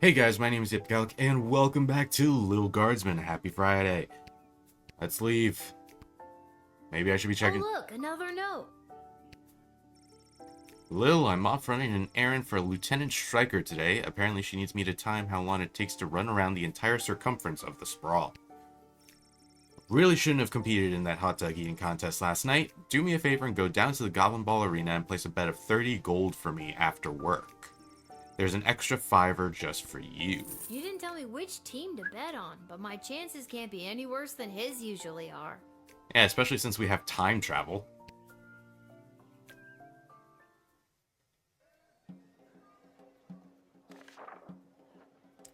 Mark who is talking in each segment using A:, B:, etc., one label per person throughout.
A: Hey guys, my name is TheEpicAlec, and welcome back to Lil Guardsman. Happy Friday. Let's leave. Maybe I should be checking.
B: Oh look, another note.
A: Lil, I'm off running an errand for Lieutenant Stryker today. Apparently she needs me to time how long it takes to run around the entire circumference of the sprawl. Really shouldn't have competed in that hot dog eating contest last night. Do me a favor and go down to the Goblin Ball Arena and place a bet of 30 gold for me after work. There's an extra $5 just for you.
B: You didn't tell me which team to bet on, but my chances can't be any worse than his usually are.
A: Yeah, especially since we have time travel.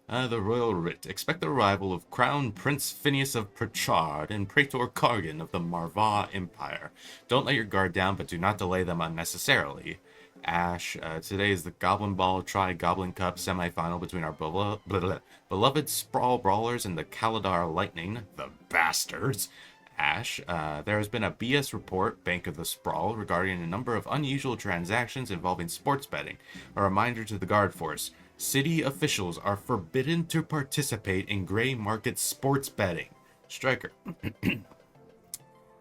A: The Royal Writ. Expect the arrival of Crown Prince Phineas of Pritchard and Praetor Kargan of the Marva Empire. Don't let your guard down, but do not delay them unnecessarily. Ash, today is the Goblin Ball Tri-Goblin Cup semifinal between our beloved Sprawl Brawlers and the Kaladar Lightning, the bastards. Ash, there has been a BS report, Bank of the Sprawl, regarding a number of unusual transactions involving sports betting. A reminder to the guard force. City officials are forbidden to participate in gray market sports betting. Stryker.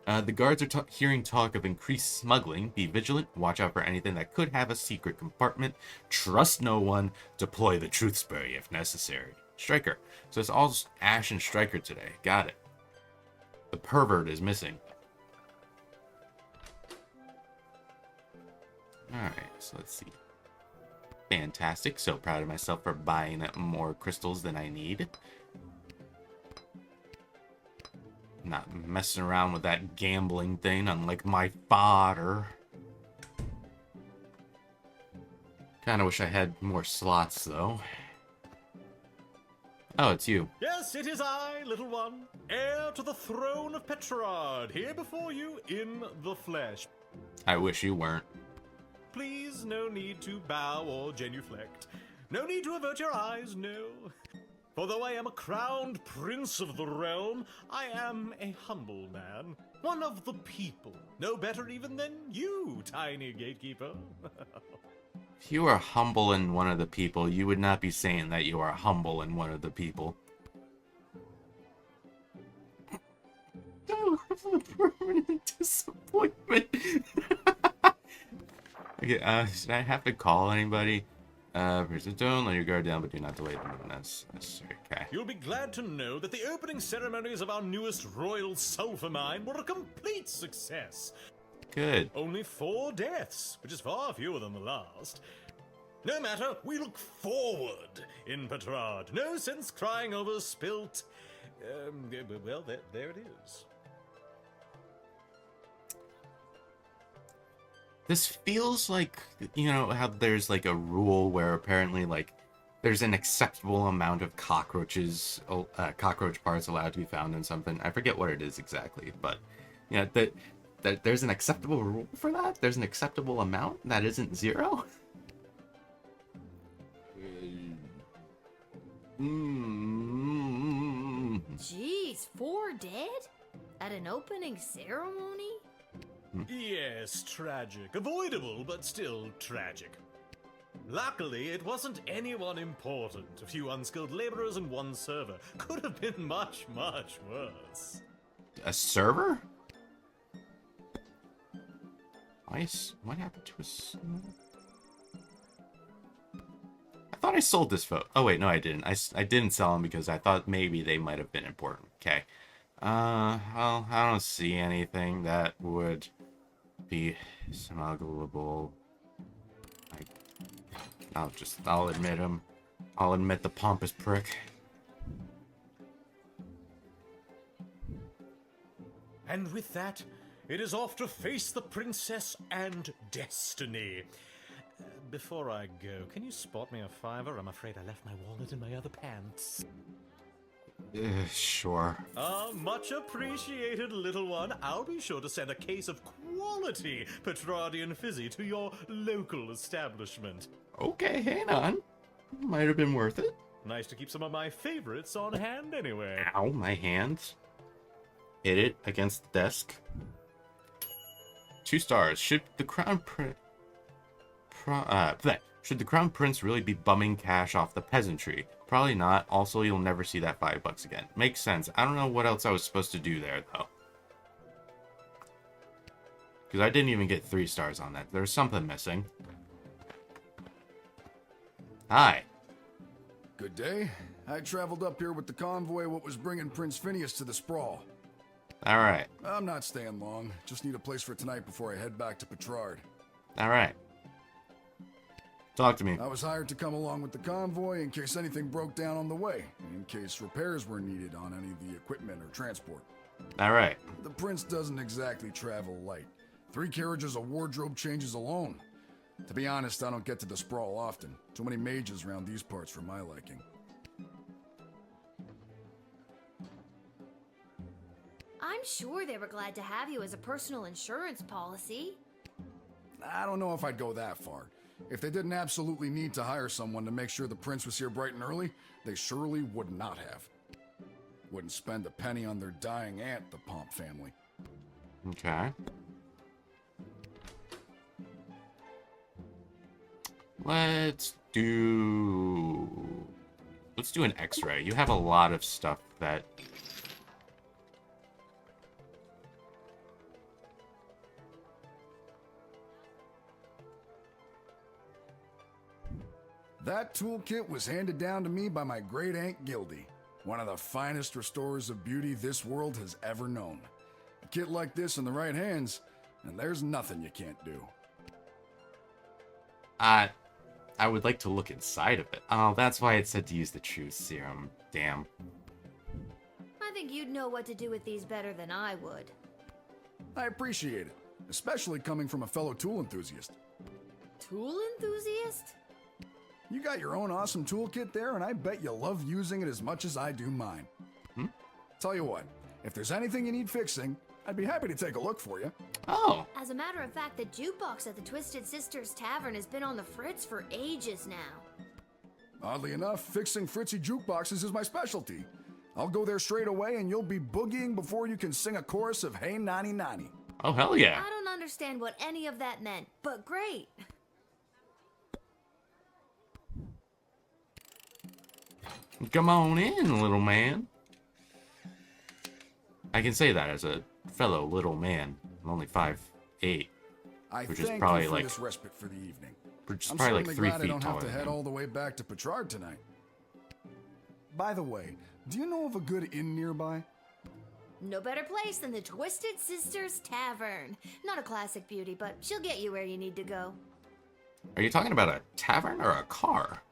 A: The guards are hearing talk of increased smuggling. Be vigilant. Watch out for anything that could have a secret compartment. Trust no one. Deploy the truth spray if necessary. Stryker. So it's all Ash and Stryker today. Got it. The pervert is missing. Alright, so let's see. Fantastic. So proud of myself for buying more crystals than I need. Not messing around with that gambling thing, unlike my father. Kinda wish I had more slots, though. Oh, it's you.
C: Yes, it is I, little one, heir to the throne of Petrard, here before you in the flesh.
A: I wish you weren't.
C: Please, no need to bow or genuflect. No need to avert your eyes, no. For though I am a crowned prince of the realm, I am a humble man. One of the people. No better even than you, tiny gatekeeper.
A: If you are humble in one of the people, you would not be saying that you are humble in one of the people. Oh, a permanent disappointment. Okay, should I have to call anybody? Don't let your guard down, but do not delay them when that's necessary. Okay.
C: You'll be glad to know that the opening ceremonies of our newest royal sulfur mine were a complete success.
A: Good.
C: Only 4 deaths, which is far fewer than the last. No matter, we look forward in Petrard. No sense crying over spilt. Well, there it is.
A: This feels like, you know, how there's like a rule where apparently like there's an acceptable amount of cockroaches, cockroach parts allowed to be found in something. I forget what it is exactly, but you know, that there's an acceptable rule for that. There's an acceptable amount that isn't 0.
B: Jeez, 4 dead? At an opening ceremony?
C: Yes, tragic. Avoidable, but still tragic. Luckily, it wasn't anyone important. A few unskilled laborers and 1 server. Could have been much, much worse.
A: A server? What happened to us? I thought I sold this photo. Oh wait, no, I didn't. I didn't sell them because I thought maybe they might have been important. Okay. Well, I don't see anything that would be smuggleable. I'll admit him. I'll admit the pompous prick.
C: And with that, it is off to face the princess and destiny. Before I go, can you spot me a $5? I'm afraid I left my wallet in my other pants.
A: Sure.
C: Much appreciated, little one. I'll be sure to send a case of quality Petrardian fizzy to your local establishment.
A: Okay, hang on. Might have been worth it.
C: Nice to keep some of my favorites on hand anyway.
A: Ow, my hands. Hit it against the desk. 2 stars. Should the crown Should the Crown Prince really be bumming cash off the peasantry? Probably not. Also, you'll never see that $5 again. Makes sense. I don't know what else I was supposed to do there, though. Because I didn't even get 3 stars on that. There's something missing. Hi.
D: Good day. I traveled up here with the convoy what was bringing Prince Phineas to the sprawl.
A: Alright.
D: I'm not staying long. Just need a place for tonight before I head back to Petrard.
A: Alright. Talk to me.
D: I was hired to come along with the convoy in case anything broke down on the way, and in case repairs were needed on any of the equipment or transport.
A: Alright.
D: The prince doesn't exactly travel light. 3 carriages of wardrobe changes alone. To be honest, I don't get to the sprawl often. Too many mages around these parts for my liking.
B: I'm sure they were glad to have you as a personal insurance policy.
D: I don't know if I'd go that far. If they didn't absolutely need to hire someone to make sure the prince was here bright and early, they surely would not have. Wouldn't spend a penny on their dying aunt, the Pomp family.
A: Okay. Let's do an X-ray. You have a lot of stuff that...
D: That toolkit was handed down to me by my great-aunt Gildy, one of the finest restorers of beauty this world has ever known. A kit like this in the right hands, and there's nothing you can't do.
A: I would like to look inside of it. Oh, that's why it said to use the truth serum. Damn.
B: I think you'd know what to do with these better than I would.
D: I appreciate it, especially coming from a fellow tool enthusiast.
B: Tool enthusiast?
D: You got your own awesome toolkit there, and I bet you love using it as much as I do mine. Tell you what, if there's anything you need fixing, I'd be happy to take a look for you.
A: Oh.
B: As a matter of fact, the jukebox at the Twisted Sisters Tavern has been on the fritz for ages now.
D: Oddly enough, fixing fritzy jukeboxes is my specialty. I'll go there straight away, and you'll be boogieing before you can sing a chorus of Hey Nani Nani.
A: Oh, hell yeah.
B: I don't understand what any of that meant, but great.
A: Come on in, little man. I can say that as a fellow little man. I'm only 5'8", which is probably
D: you for
A: like
D: this respite for the evening.
A: which is
D: I'm
A: probably like
D: certainly
A: 3
D: glad I
A: feet
D: don't have
A: taller
D: to
A: than
D: head
A: him.
D: all the way back to Petrard tonight. By the way, do you know of a good inn nearby?
B: No better place than the Twisted Sisters Tavern. Not a classic beauty, but she'll get you where you need to go.
A: Are you talking about a tavern or a car?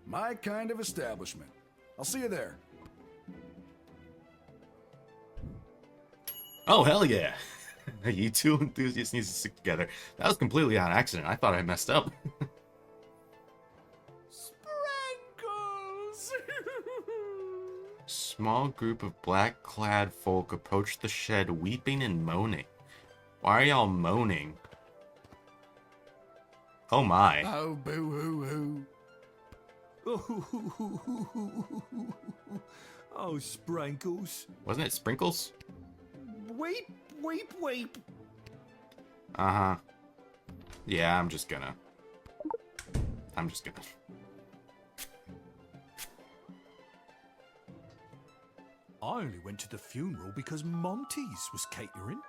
D: My kind of establishment. I'll see you there.
A: Oh, hell yeah. You two enthusiasts need to stick together. That was completely on accident. I thought I messed up.
C: Sprankles!
A: Small group of black-clad folk approached the shed weeping and moaning. Why are y'all moaning? Oh my.
D: Oh, boo-hoo-hoo.
E: Oh, Sprankles.
A: Wasn't it Sprinkles?
E: Weep, weep, weep.
A: Uh-huh. Yeah, I'm just gonna.
E: I only went to the funeral because Monty's was catering.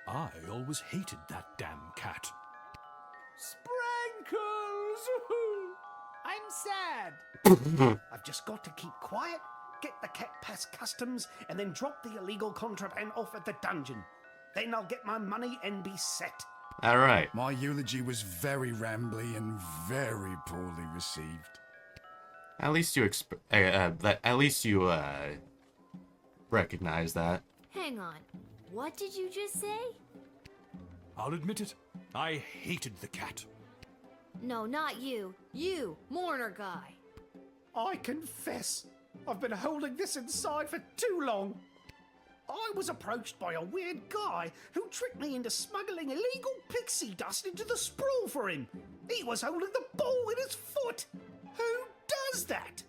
E: I always hated that damn cat.
C: Sprankles! I'm sad. I've just got to keep quiet, get the cat past customs, and then drop the illegal contraband off at the dungeon. Then I'll get my money and be set.
A: Alright.
D: My eulogy was very rambly and very poorly received.
A: At least you recognize that.
B: Hang on. What did you just say?
E: I'll admit it. I hated the cat.
B: No, not you. You, mourner guy.
C: I confess, I've been holding this inside for too long. I was approached by a weird guy who tricked me into smuggling illegal pixie dust into the sprawl for him. He was holding the ball in his foot. Who does that?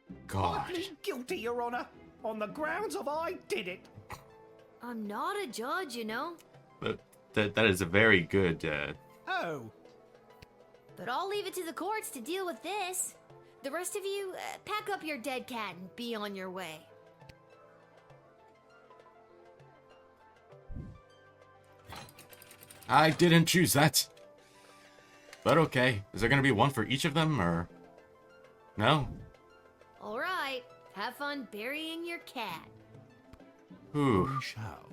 C: I
A: God.
C: plead guilty, Your Honor, on the grounds of I did it.
B: I'm not a judge, you know.
A: That is a very good,
C: Oh,
B: But I'll leave it to the courts to deal with this. The rest of you, pack up your dead cat and be on your way.
A: I didn't choose that. But okay. Is there gonna be one for each of them, or... No?
B: Alright, have fun burying your cat.
A: Whew.
E: We shall.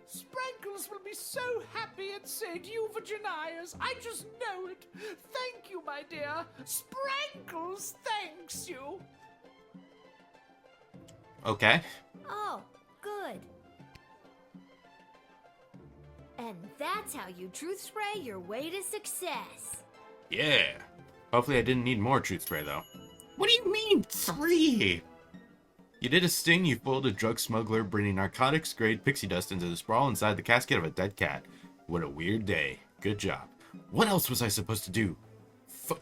F: Sprankles will be so happy at St. Euphogenias. I just know it. Thank you, my dear. Sprankles thanks you.
A: Okay.
B: Oh, good. And that's how you truth spray your way to success.
A: Yeah. Hopefully I didn't need more truth spray, though. What do you mean, 3? You did a sting, you fooled a drug smuggler, bringing narcotics-grade pixie dust into the sprawl inside the casket of a dead cat. What a weird day. Good job. What else was I supposed to do?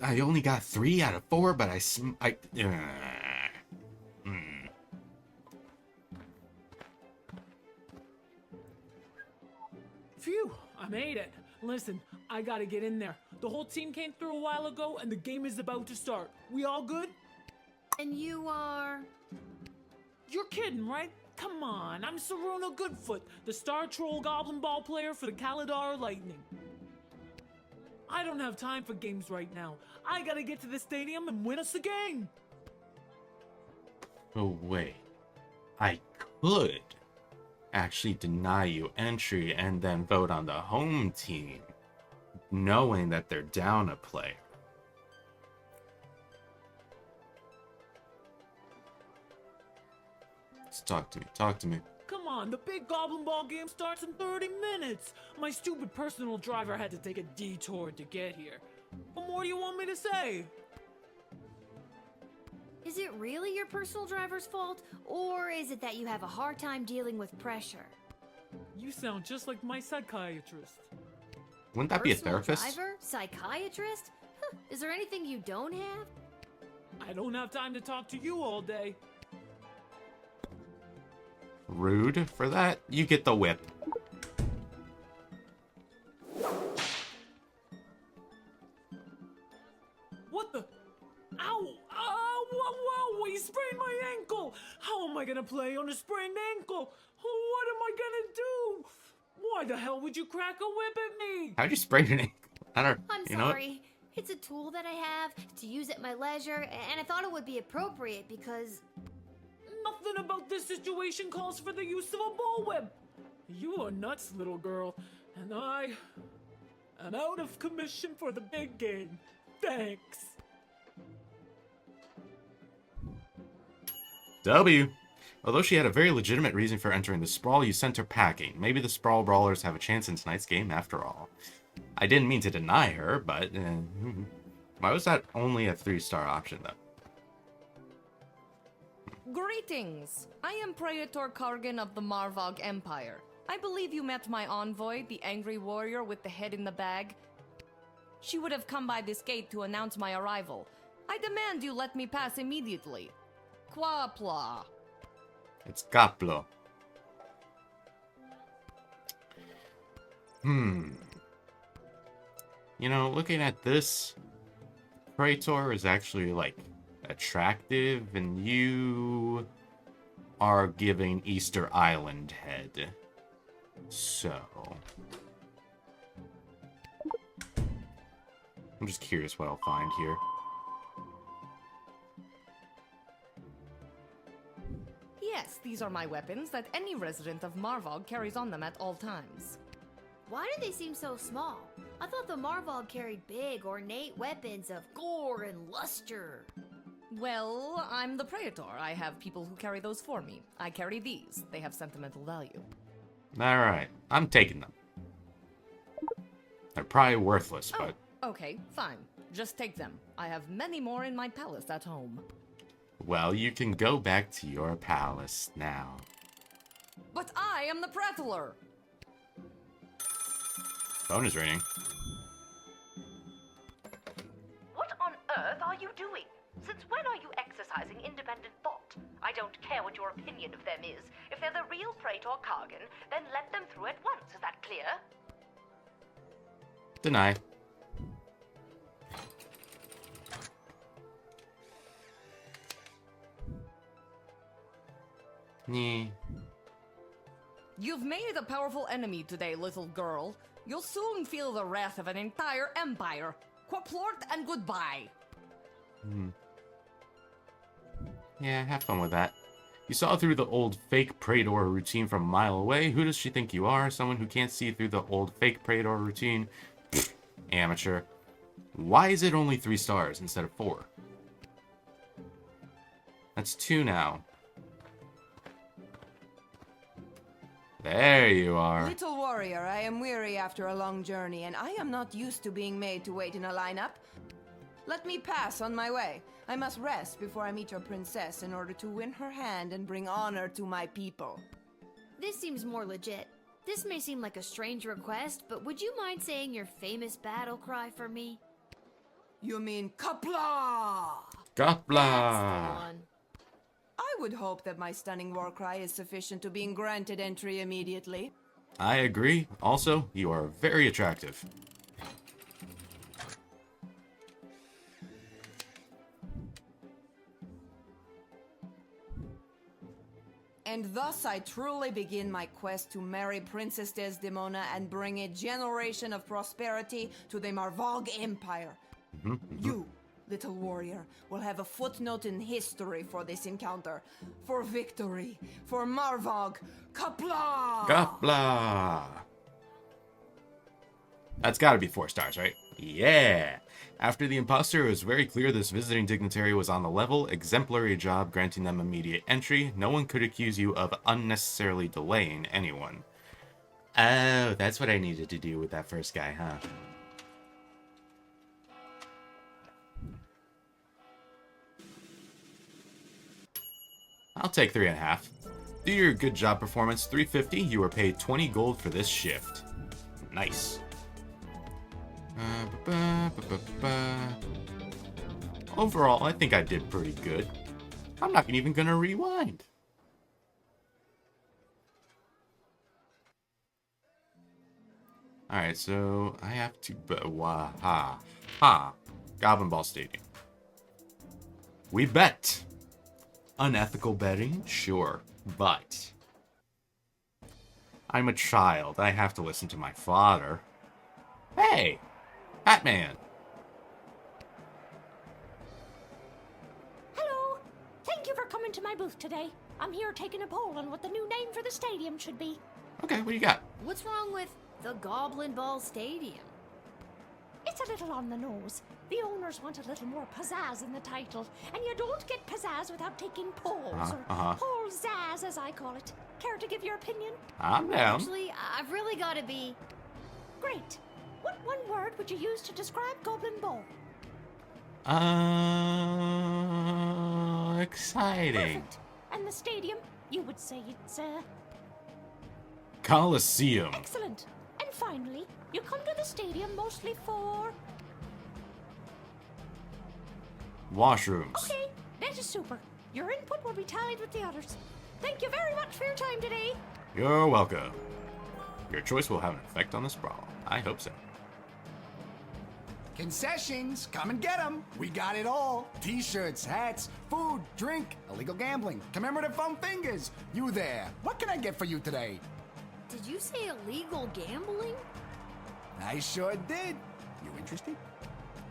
A: I only got 3 out of 4, but
F: Phew, I made it. Listen, I gotta get in there. The whole team came through a while ago and the game is about to start. We all good?
B: And you are...
F: You're kidding, right? Come on, I'm Saruna Goodfoot, the Star Troll Goblin Ball player for the Kaladar Lightning. I don't have time for games right now. I gotta get to the stadium and win us a game.
A: Oh, wait. I could actually deny you entry and then vote on the home team, knowing that they're down a player. Just talk to me. Talk to me.
F: Come on, the big Goblin Ball game starts in 30 minutes. My stupid personal driver had to take a detour to get here. What more do you want me to say?
B: Is it really your personal driver's fault? Or is it that you have a hard time dealing with pressure?
F: You sound just like my psychiatrist.
A: Wouldn't that be a
B: Personal
A: therapist?
B: driver? Psychiatrist? Huh, is there anything you don't have?
F: I don't have time to talk to you all day.
A: Rude. For that, you get the whip.
F: What the? Ow! Ow! Whoa! Whoa! You sprained my ankle! How am I gonna play on a sprained ankle? What am I gonna do? Why the hell would you crack a whip at me?
A: How'd you sprain your ankle? I don't.
B: I'm
A: you know what?
B: sorry. It's a tool that I have to use at my leisure, and I thought it would be appropriate because...
F: Nothing about this situation calls for the use of a bullwhip. You are nuts, little girl, and I am out of commission for the big game. Thanks.
A: W. Although she had a very legitimate reason for entering the sprawl, you sent her packing. Maybe the sprawl brawlers have a chance in tonight's game after all. I didn't mean to deny her, but why was that only a 3-star option, though?
G: Greetings! I am Praetor Kargan of the Marvog Empire. I believe you met my envoy, the angry warrior with the head in the bag. She would have come by this gate to announce my arrival. I demand you let me pass immediately. Quapla.
A: It's Caplo. You know, looking at this, Praetor is actually, like, attractive, and you are giving Easter Island head. So... I'm just curious what I'll find here.
G: Yes, these are my weapons that any resident of Marvog carries on them at all times.
B: Why do they seem so small? I thought the Marvog carried big, ornate weapons of gore and luster.
G: Well, I'm the Praetor. I have people who carry those for me. I carry these. They have sentimental value.
A: Alright, I'm taking them. They're probably worthless, but...
G: Okay, fine. Just take them. I have many more in my palace at home.
A: Well, you can go back to your palace now.
G: But I am the Praetor!
A: Phone is ringing.
H: What on earth are you doing? Since when are you exercising independent thought? I don't care what your opinion of them is. If they're the real Praetor Kargan, then let them through at once. Is that clear?
A: Deny. Yeah.
G: You've made a powerful enemy today, little girl. You'll soon feel the wrath of an entire empire. Quaplort and goodbye.
A: Yeah, have fun with that. You saw through the old fake Praetor routine from a mile away. Who does she think you are? Someone who can't see through the old fake Praetor routine? Pfft, amateur. Why is it only 3 stars instead of 4? That's 2 now. There you are.
I: Little warrior, I am weary after a long journey, and I am not used to being made to wait in a lineup. Let me pass on my way. I must rest before I meet your princess in order to win her hand and bring honor to my people.
B: This seems more legit. This may seem like a strange request, but would you mind saying your famous battle cry for me?
I: You mean Kapla?
B: That's the
A: Gopla!
B: one.
I: I would hope that my stunning war cry is sufficient to being granted entry immediately.
A: I agree. Also, you are very attractive.
I: And thus I truly begin my quest to marry Princess Desdemona and bring a generation of prosperity to the Marvog Empire. You, little warrior, will have a footnote in history for this encounter. For victory, for Marvog, Kapla!
A: Gopla! That's gotta be 4 stars, right? Yeah! After the imposter, it was very clear this visiting dignitary was on the level. Exemplary job granting them immediate entry. No one could accuse you of unnecessarily delaying anyone. Oh, that's what I needed to do with that first guy, huh? I'll take 3.5. Due to your good job performance, 350, you were paid 20 gold for this shift. Nice. Overall, I think I did pretty good. I'm not even gonna rewind. Alright, so I have to... Goblin Ball Stadium. We bet. Unethical betting? Sure. But... I'm a child. I have to listen to my father. Hey! Batman!
J: Hello! Thank you for coming to my booth today. I'm here taking a poll on what the new name for the stadium should be.
A: Okay, what do you got?
B: What's wrong with the Goblin Ball Stadium?
J: It's a little on the nose. The owners want a little more pizzazz in the title, and you don't get pizzazz without taking polls, or pole-zazz as I call it. Care to give your opinion?
A: I'm down.
B: Actually, I've really got to be...
J: Great. What one word would you use to describe Goblin Ball?
A: Exciting.
J: Perfect. And the stadium? You would say it's,
A: Coliseum.
J: excellent. And finally, you come to the stadium mostly for...
A: Washrooms.
J: Okay, that is super. Your input will be tallied with the others. Thank you very much for your time today.
A: You're welcome. Your choice will have an effect on this brawl. I hope so.
D: Concessions, come and get them. We got it all. T-shirts, hats, food, drink, illegal gambling, commemorative foam fingers. You there. What can I get for you today?
B: Did you say illegal gambling?
D: I sure did. You interested?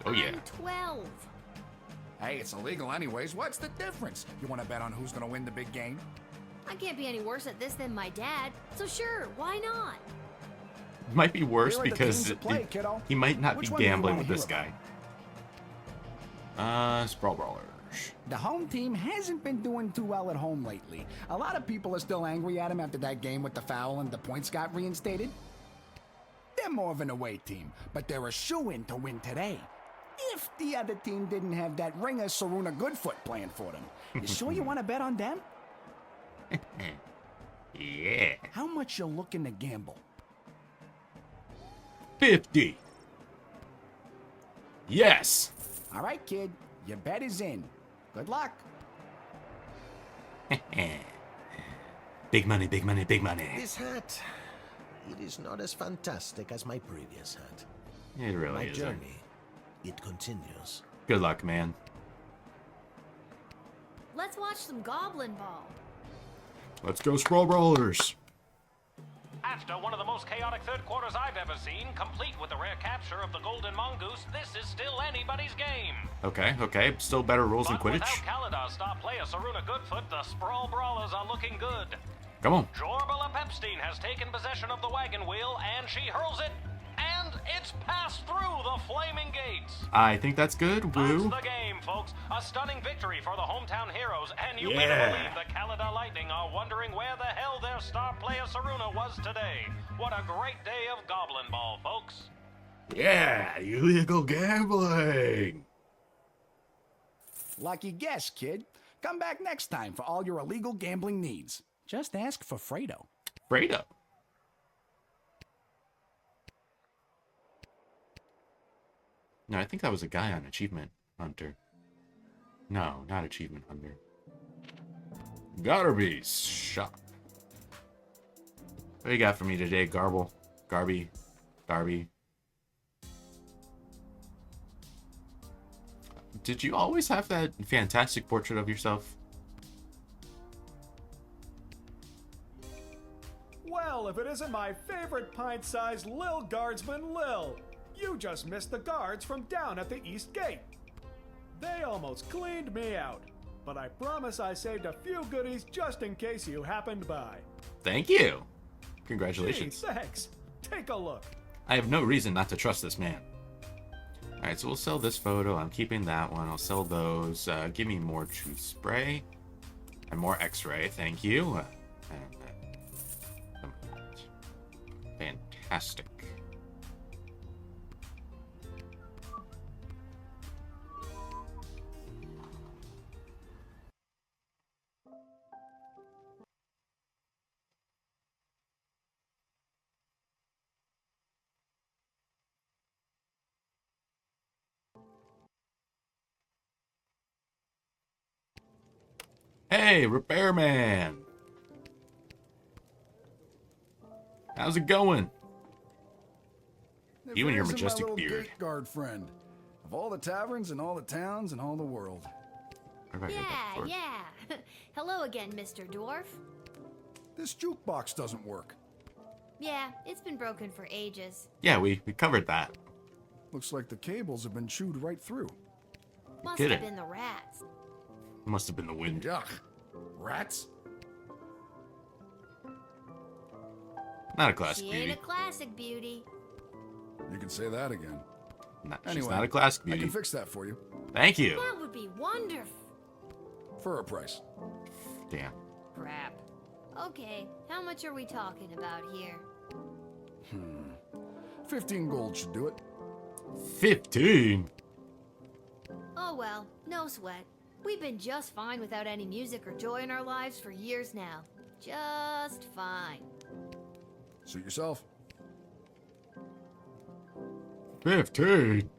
A: Oh yeah.
B: I'm 12.
D: Hey, it's illegal anyways. What's the difference? You want to bet on who's going to win the big game?
B: I can't be any worse at this than my dad, so sure, why not?
A: Might be worse
D: Here are the
A: because
D: games to play, kiddo.
A: he might not
D: Which
A: be
D: one do you
A: gambling
D: wanna
A: with this
D: hear
A: guy. Sprawl Brawlers.
D: The home team hasn't been doing too well at home lately. A lot of people are still angry at him after that game with the foul and the points got reinstated. They're more of an away team, but they're a shoo-in to win today. If the other team didn't have that ringer Saruna Goodfoot playing for them. You sure you want to bet on them?
A: Yeah.
D: How much you looking to gamble?
A: 50. Yes.
D: All right, kid. Your bet is in. Good luck.
A: Big money, big money, big money.
K: This hat, it is not as fantastic as my previous hat.
A: It really
K: My
A: isn't.
K: journey, it continues.
A: Good luck, man.
B: Let's watch some Goblin Ball.
A: Let's go, Sprawl Brawlers.
L: After one of the most chaotic third quarters I've ever seen, complete with the rare capture of the Golden Mongoose, this is still anybody's game.
A: Okay. Still better rules than
L: But
A: Quidditch.
L: without Kaladar's star player Saruna Goodfoot, the Sprawl Brawlers are looking good.
A: Come on.
L: Jorbala Pepstein has taken possession of the wagon wheel, and she hurls it, and it's passed through the flaming gates.
A: I think that's good. Woo.
L: That's the game, folks. A stunning victory for the hometown heroes, and you better believe the Kaladar Lightning are wondering where the hell their star player Saruna was today. What a great day of Goblin Ball, folks.
A: Yeah, illegal gambling.
M: Lucky guess, kid. Come back next time for all your illegal gambling needs. Just ask for Fredo.
A: Fredo. No, I think that was a guy on Achievement Hunter. No, not Achievement Hunter. Garby's shop. What do you got for me today, Garble? Garby? Darby? Did you always have that fantastic portrait of yourself?
N: Well, if it isn't my favorite pint-sized Lil Guardsman, Lil. You just missed the guards from down at the East Gate. They almost cleaned me out, but I promise I saved a few goodies just in case you happened by.
A: Thank you. Congratulations.
N: Gee, thanks. Take a look.
A: I have no reason not to trust this man. Alright, so we'll sell this photo. I'm keeping that one. I'll sell those. Give me more truth spray. And more x-ray. Thank you. Fantastic. Hey, Repairman! How's it going? You and your majestic
D: my little
A: beard.
D: Gate guard friend. Of all the taverns and all the towns and all the world.
A: Where have I heard that before?
B: Yeah. Hello again, Mr. Dwarf.
D: This jukebox doesn't work.
B: Yeah, it's been broken for ages.
A: Yeah, we covered that.
D: Looks like the cables have been chewed right through.
B: Must
A: kidding.
B: have been the rats.
A: Must have been the wind.
D: Yuck. Rats?
A: Not a classic
B: She
A: beauty.
B: ain't a classic beauty.
D: You can say that again.
A: She's
D: Anyway,
A: not a classic
D: I
A: beauty.
D: can fix that for you.
A: Thank you.
B: That would be wonderful.
D: For a price.
A: Damn.
B: Crap. Okay, how much are we talking about here?
D: 15 gold should do it.
A: 15?
B: Oh well, no sweat. We've been just fine without any music or joy in our lives for years now. Just fine.
D: Suit yourself.
A: 15?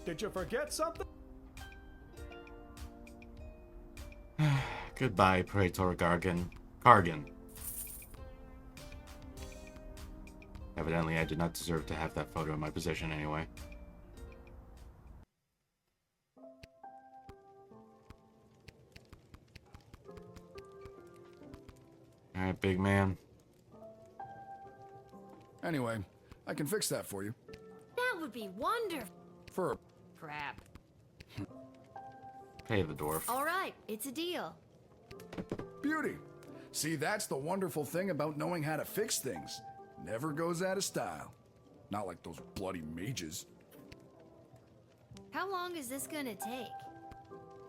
N: Did you forget something?
A: Goodbye, Praetor Kargan. Evidently, I did not deserve to have that photo in my possession anyway. Alright, big man.
D: Anyway, I can fix that for you.
B: That would be wonderful.
D: For a...
B: Crap.
A: Pay the dwarf.
B: All right, it's a deal.
D: Beauty. See, that's the wonderful thing about knowing how to fix things. Never goes out of style. Not like those bloody mages.
B: How long is this gonna take?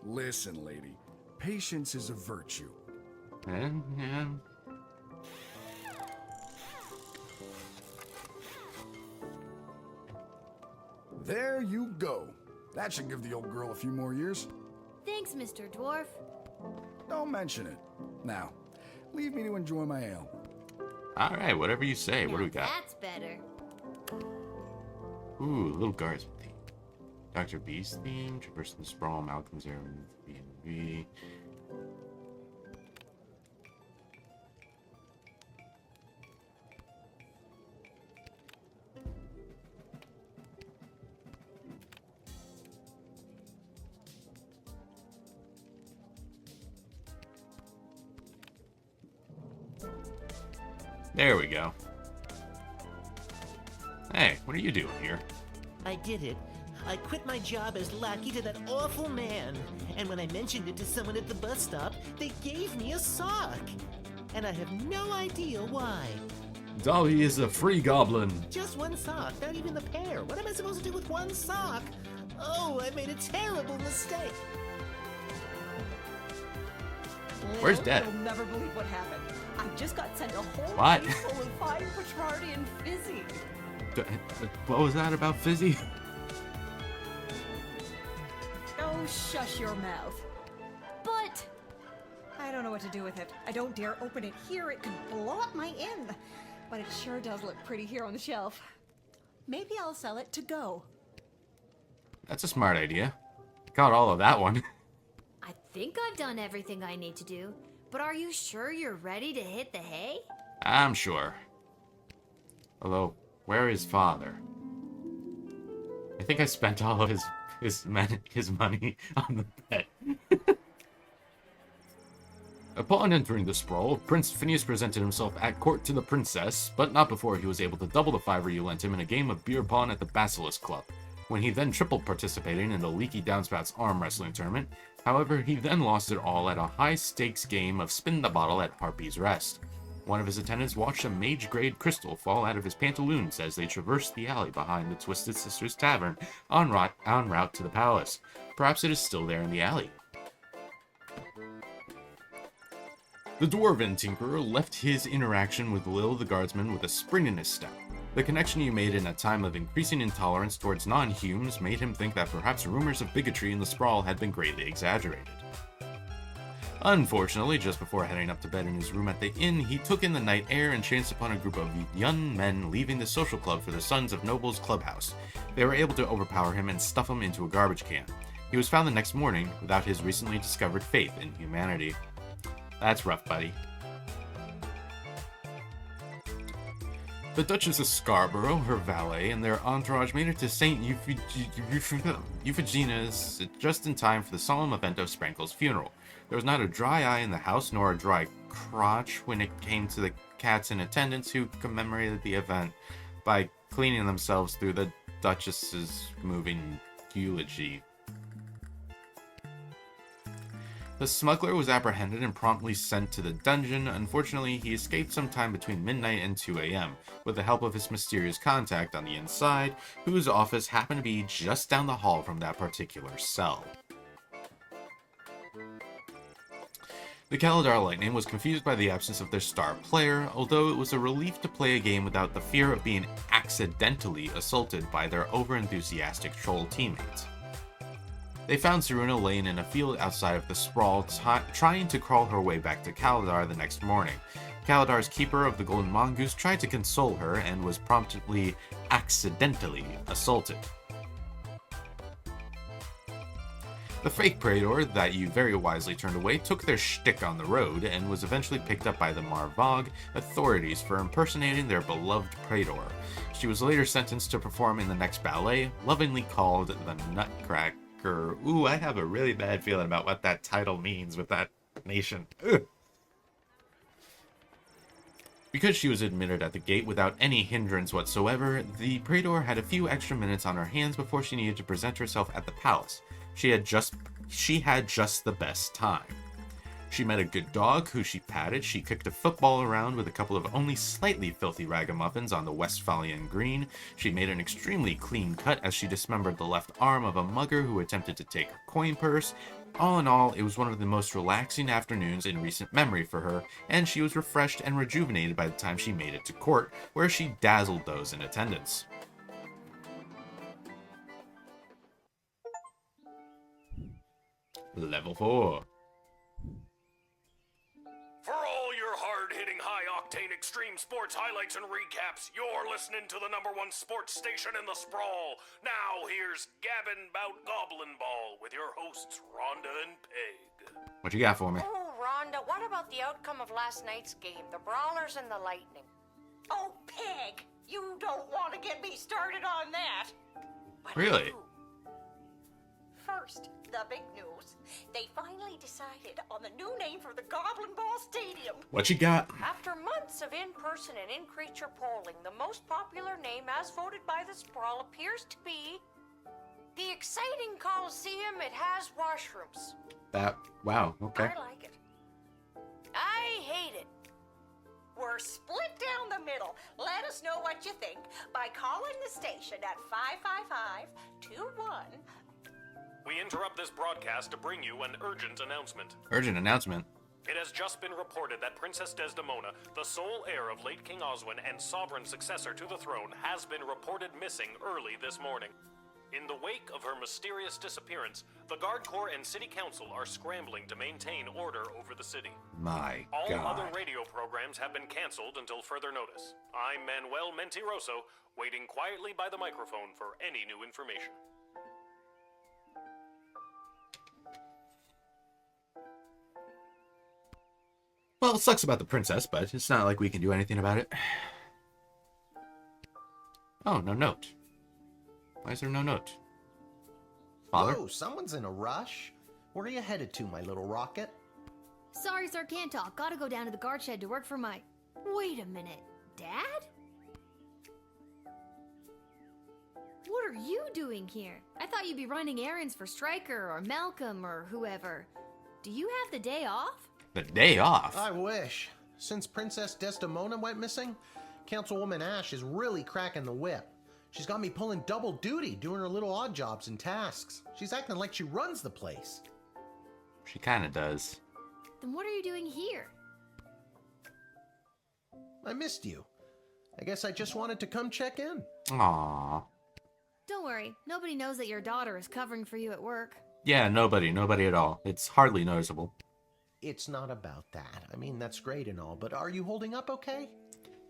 D: Listen, lady. Patience is a virtue.
A: Yeah.
D: There you go. That should give the old girl a few more years.
B: Thanks, Mr. Dwarf.
D: Don't mention it. Now, leave me to enjoy my ale.
A: Alright, whatever you say. What do we got?
B: That's better.
A: Ooh, Lil Guardsman theme. Dr. B's theme. Traversing the Sprawl. Malcolm's Air. B&B. There we go. Hey, what are you doing here?
O: I did it. I quit my job as lackey to that awful man. And when I mentioned it to someone at the bus stop, they gave me a sock. And I have no idea why.
A: Dolly is a free goblin.
O: Just one sock, not even the pair. What am I supposed to do with one sock? Oh, I made a terrible mistake.
A: Where's Dad?
I: You'll never believe what happened. I just got sent a whole
A: What?
I: case full of fine Petrardi and Fizzy.
A: What was that about Fizzy?
I: Oh, shush your mouth.
B: But
I: I don't know what to do with it. I don't dare open it here. It could blow up my end. But it sure does look pretty here on the shelf. Maybe I'll sell it to go.
A: That's a smart idea. Got all of that one.
B: I think I've done everything I need to do. But are you sure you're ready to hit the hay?
A: I'm sure. Although, where is father? I think I spent all of his money on the bet. Upon entering the sprawl, Prince Phineas presented himself at court to the princess, but not before he was able to double the $5 you lent him in a game of beer pong at the Basilisk Club, when he then tripled participating in the Leaky Downspouts arm wrestling tournament. However, he then lost it all at a high-stakes game of Spin the Bottle at Harpy's Rest. One of his attendants watched a mage-grade crystal fall out of his pantaloons as they traversed the alley behind the Twisted Sisters Tavern en route to the palace. Perhaps it is still there in the alley. The Dwarven Tinkerer left his interaction with Lil the Guardsman with a spring in his step. The connection he made in a time of increasing intolerance towards non-humans made him think that perhaps rumors of bigotry in the sprawl had been greatly exaggerated. Unfortunately, just before heading up to bed in his room at the inn, he took in the night air and chanced upon a group of young men leaving the social club for the Sons of Nobles clubhouse. They were able to overpower him and stuff him into a garbage can. He was found the next morning without his recently discovered faith in humanity. That's rough, buddy. The Duchess of Scarborough, her valet, and their entourage made it to St. Euphigenia's just in time for the solemn event of Sprankle's funeral. There was not a dry eye in the house, nor a dry crotch when it came to the cats in attendance who commemorated the event by cleaning themselves through the Duchess's moving eulogy. The smuggler was apprehended and promptly sent to the dungeon. Unfortunately, he escaped sometime between midnight and 2 a.m. with the help of his mysterious contact on the inside, whose office happened to be just down the hall from that particular cell. The Caledar Lightning was confused by the absence of their star player, although it was a relief to play a game without the fear of being accidentally assaulted by their over-enthusiastic troll teammates. They found Seruna laying in a field outside of the sprawl, trying to crawl her way back to Caledar the next morning. Caladar's keeper of the Golden Mongoose tried to console her and was promptly accidentally assaulted. The fake Praetor that you very wisely turned away took their shtick on the road and was eventually picked up by the Marvog authorities for impersonating their beloved Praetor. She was later sentenced to perform in the next ballet, lovingly called the Nutcracker. Ooh, I have a really bad feeling about what that title means with that nation. Ugh. Because she was admitted at the gate without any hindrance whatsoever, the Praetor had a few extra minutes on her hands before she needed to present herself at the palace. She had just the best time. She met a good dog who she patted. She kicked a football around with a couple of only slightly filthy ragamuffins on the Westphalian green. She made an extremely clean cut as she dismembered the left arm of a mugger who attempted to take her coin purse. All in all, it was one of the most relaxing afternoons in recent memory for her, and she was refreshed and rejuvenated by the time she made it to court, where she dazzled those in attendance. Level 4.
L: For all your hard-hitting, high-octane high-octane extreme sports highlights and recaps. You're listening to the #1 sports station in the sprawl. Now here's Gavin Bout Goblin Ball with your hosts Rhonda and Peg.
A: What you got for me?
P: Oh, Rhonda, what about the outcome of last night's game, the Brawlers and the Lightning?
H: Oh, Peg, you don't want to get me started on that.
P: But
A: Really?
H: First, the big news. They finally decided on the new name for the Goblin Ball Stadium.
A: What you got?
P: After months of in-person and in-creature polling, the most popular name as voted by the Sprawl appears to be the exciting Coliseum. It has washrooms.
A: Wow, okay.
P: I like it. I hate it.
H: We're split down the middle. Let us know what you think by calling the station at 555-21.
L: We interrupt this broadcast to bring you an urgent announcement.
A: Urgent announcement?
L: It has just been reported that Princess Desdemona, the sole heir of late King Oswin and sovereign successor to the throne, has been reported missing early this morning. In the wake of her mysterious disappearance, the Guard Corps and City Council are scrambling to maintain order over the city.
A: My
L: All
A: God.
L: other radio programs have been canceled until further notice. I'm Manuel Mentiroso, waiting quietly by the microphone for any new information.
A: Well, it sucks about the princess, but it's not like we can do anything about it. Oh, no note. Why is there no note? Father?
K: Whoa, someone's in a rush. Where are you headed to, my little rocket?
B: Sorry, sir, can't talk. Gotta go down to the guard shed to work for my... Wait a minute. Dad? What are you doing here? I thought you'd be running errands for Stryker or Malcolm or whoever. Do you have the day off?
A: The day off?
K: I wish. Since Princess Desdemona went missing, Councilwoman Ash is really cracking the whip. She's got me pulling double duty, doing her little odd jobs and tasks. She's acting like she runs the place.
A: She kinda does.
B: Then what are you doing here?
K: I missed you. I guess I just wanted to come check in.
A: Aww.
B: Don't worry, nobody knows that your daughter is covering for you at work.
A: Yeah, nobody at all. It's hardly noticeable.
K: It's not about that. I mean, that's great and all, but are you holding up okay?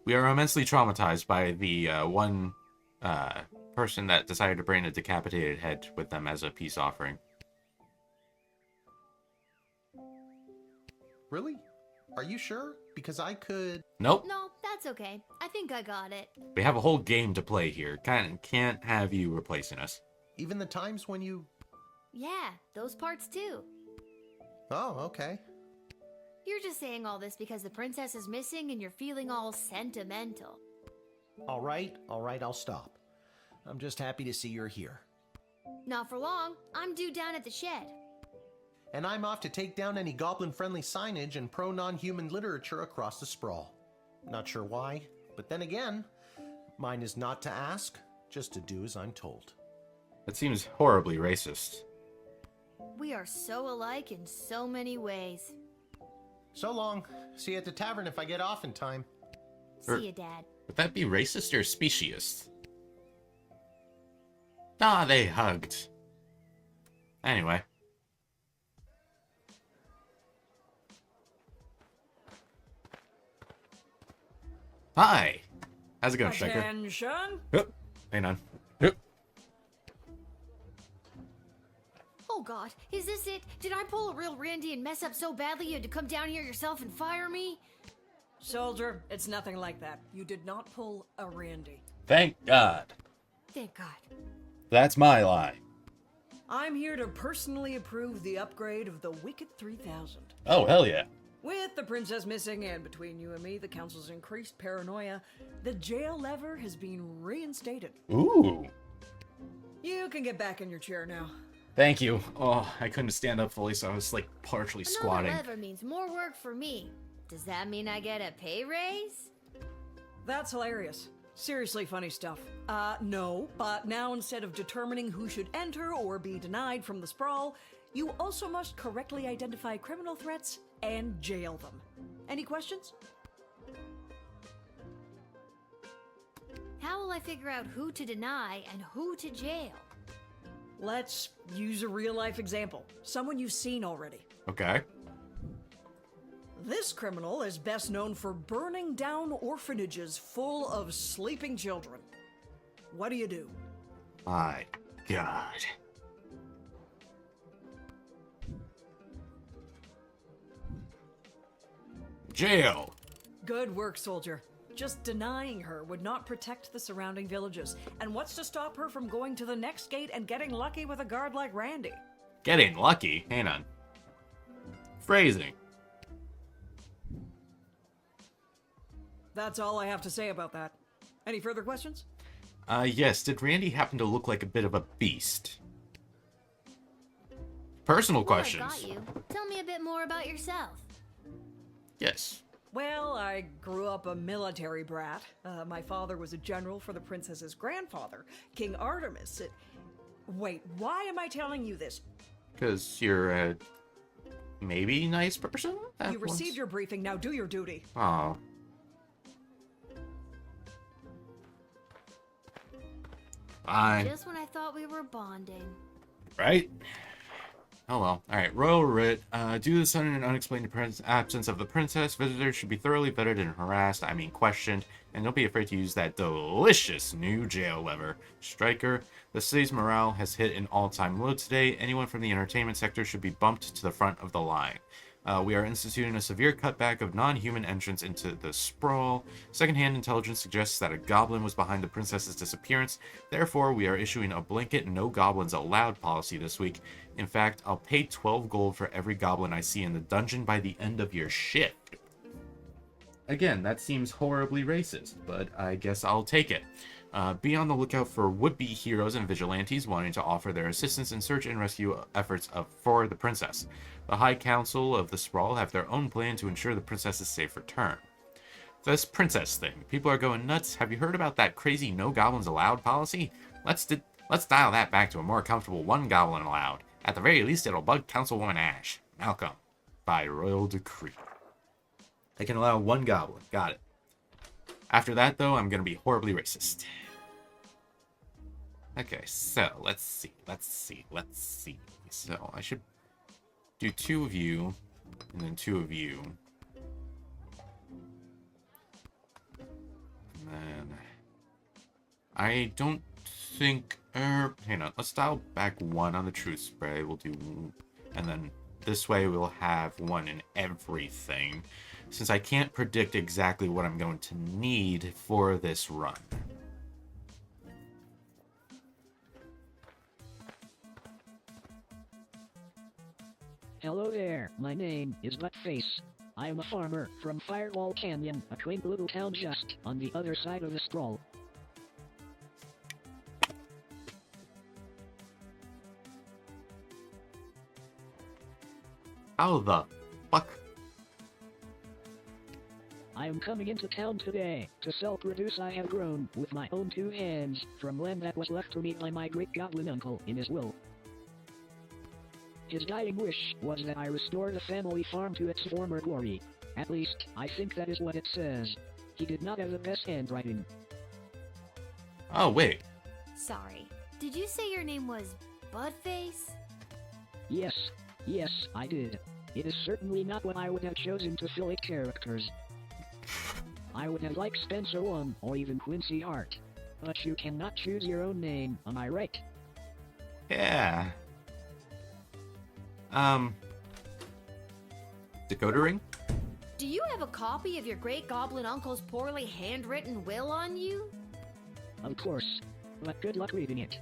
A: We are immensely traumatized by the one person that decided to bring a decapitated head with them as a peace offering.
K: Really? Are you sure? Because I could...
A: Nope.
B: No, that's okay. I think I got it.
A: We have a whole game to play here. Can't have you replacing us.
K: Even the times when you...
B: Yeah, those parts too.
K: Oh, okay.
B: You're just saying all this because the princess is missing and you're feeling all sentimental.
K: All right, I'll stop. I'm just happy to see you're here.
B: Not for long. I'm due down at the shed.
K: And I'm off to take down any goblin-friendly signage and pro-non-human literature across the sprawl. Not sure why, but then again, mine is not to ask, just to do as I'm told.
A: That seems horribly racist.
B: We are so alike in so many ways.
K: So long. See you at the tavern if I get off in time.
B: See you, Dad.
A: Would that be racist or speciest? Ah, they hugged. Anyway. Hi. How's it going, Stryker?
F: Attention.
A: Yep. Hang on. Yep.
B: Oh God, is this it? Did I pull a real Randy and mess up so badly you had to come down here yourself and fire me?
Q: Soldier, it's nothing like that. You did not pull a Randy.
A: Thank God.
B: Thank God.
A: That's my lie.
Q: I'm here to personally approve the upgrade of the Wicked 3000.
A: Oh, hell yeah.
Q: With the princess missing and between you and me, the council's increased paranoia, the jail lever has been reinstated.
A: Ooh.
Q: You can get back in your chair now.
A: Thank you. Oh, I couldn't stand up fully, so I was like partially squatting.
B: Another lever means more work for me. Does that mean I get a pay raise?
Q: That's hilarious. Seriously funny stuff. No, but now instead of determining who should enter or be denied from the sprawl, you also must correctly identify criminal threats and jail them. Any questions?
B: How will I figure out who to deny and who to jail?
Q: Let's use a real-life example. Someone you've seen already.
A: Okay.
Q: This criminal is best known for burning down orphanages full of sleeping children. What do you do?
A: My God. Jail.
Q: Good work, soldier. Just denying her would not protect the surrounding villages. And what's to stop her from going to the next gate and getting lucky with a guard like Randy?
A: Getting lucky? Hang on. Phrasing.
Q: That's all I have to say about that. Any further questions?
A: Yes. Did Randy happen to look like a bit of a beast? Personal questions.
B: Well, I got you. Tell me a bit more about yourself.
A: Yes.
Q: Well, I grew up a military brat. My father was a general for the princess's grandfather, King Artemis. Wait, why am I telling you this?
A: Because you're a maybe nice person?
Q: You received your briefing, now do your duty.
A: Oh. Fine.
B: Just when I thought we were bonding.
A: Right? Oh well. Alright, Royal Writ. Due to the sudden and unexplained absence of the princess, visitors should be thoroughly vetted and harassed, questioned, and don't be afraid to use that delicious new jail lever. Striker, the city's morale has hit an all-time low today. Anyone from the entertainment sector should be bumped to the front of the line. We are instituting a severe cutback of non-human entrance into the sprawl. Secondhand intelligence suggests that a goblin was behind the princess's disappearance. Therefore, we are issuing a blanket no goblins allowed policy this week. In fact, I'll pay 12 gold for every goblin I see in the dungeon by the end of your shift. Again, that seems horribly racist, but I guess I'll take it. Be on the lookout for would-be heroes and vigilantes wanting to offer their assistance in search and rescue efforts for the princess. The High Council of the Sprawl have their own plan to ensure the princess's safe return. This princess thing, people are going nuts. Have you heard about that crazy no goblins allowed policy? Let's dial that back to a more comfortable one goblin allowed. At the very least, it'll bug Councilwoman Ash. Malcolm, by royal decree. I can allow one goblin. Got it. After that, though, I'm going to be horribly racist. Okay, so let's see. So I should do 2 of you, and then 2 of you. And then I don't think... hang on, let's dial back 1 on the truth spray. We'll do... And then this way we'll have 1 in everything, since I can't predict exactly what I'm going to need for this run.
R: Hello there, my name is Buttface. I am a farmer from Firewall Canyon, a quaint little town just on the other side of the sprawl.
A: How the fuck?
R: I am coming into town today to sell produce I have grown with my own 2 hands from land that was left to me by my great goblin uncle in his will. His dying wish was that I restore the family farm to its former glory. At least, I think that is what it says. He did not have the best handwriting.
A: Oh, wait.
B: Sorry. Did you say your name was Budface?
R: Yes, I did. It is certainly not what I would have chosen to fill 8 characters. I would have liked Spencer 1 or even Quincy Hart. But you cannot choose your own name, am I right?
A: Yeah. Decoder ring?
B: Do you have a copy of your great goblin uncle's poorly handwritten will on you?
R: Of course, but good luck reading it.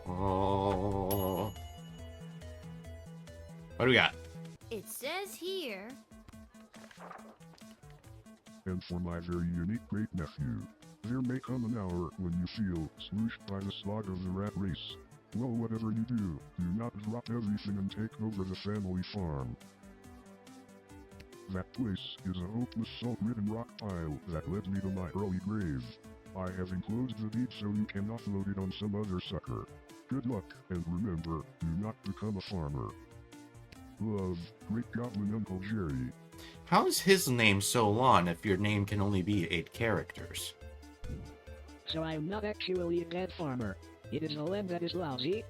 A: Oh. What do we got?
B: It says here...
S: And for my very unique great-nephew, there may come an hour when you feel swooshed by the slog of the rat race. Well, whatever you do not drop everything and take over the family farm. That place is a hopeless salt-ridden rock pile that led me to my early grave. I have enclosed the deed so you can offload it on some other sucker. Good luck, and remember, do not become a farmer. Love, Great Goblin Uncle Jerry.
A: How is his name so long if your name can only be 8 characters?
R: So I am not actually a bad farmer. It is the land that is lousy.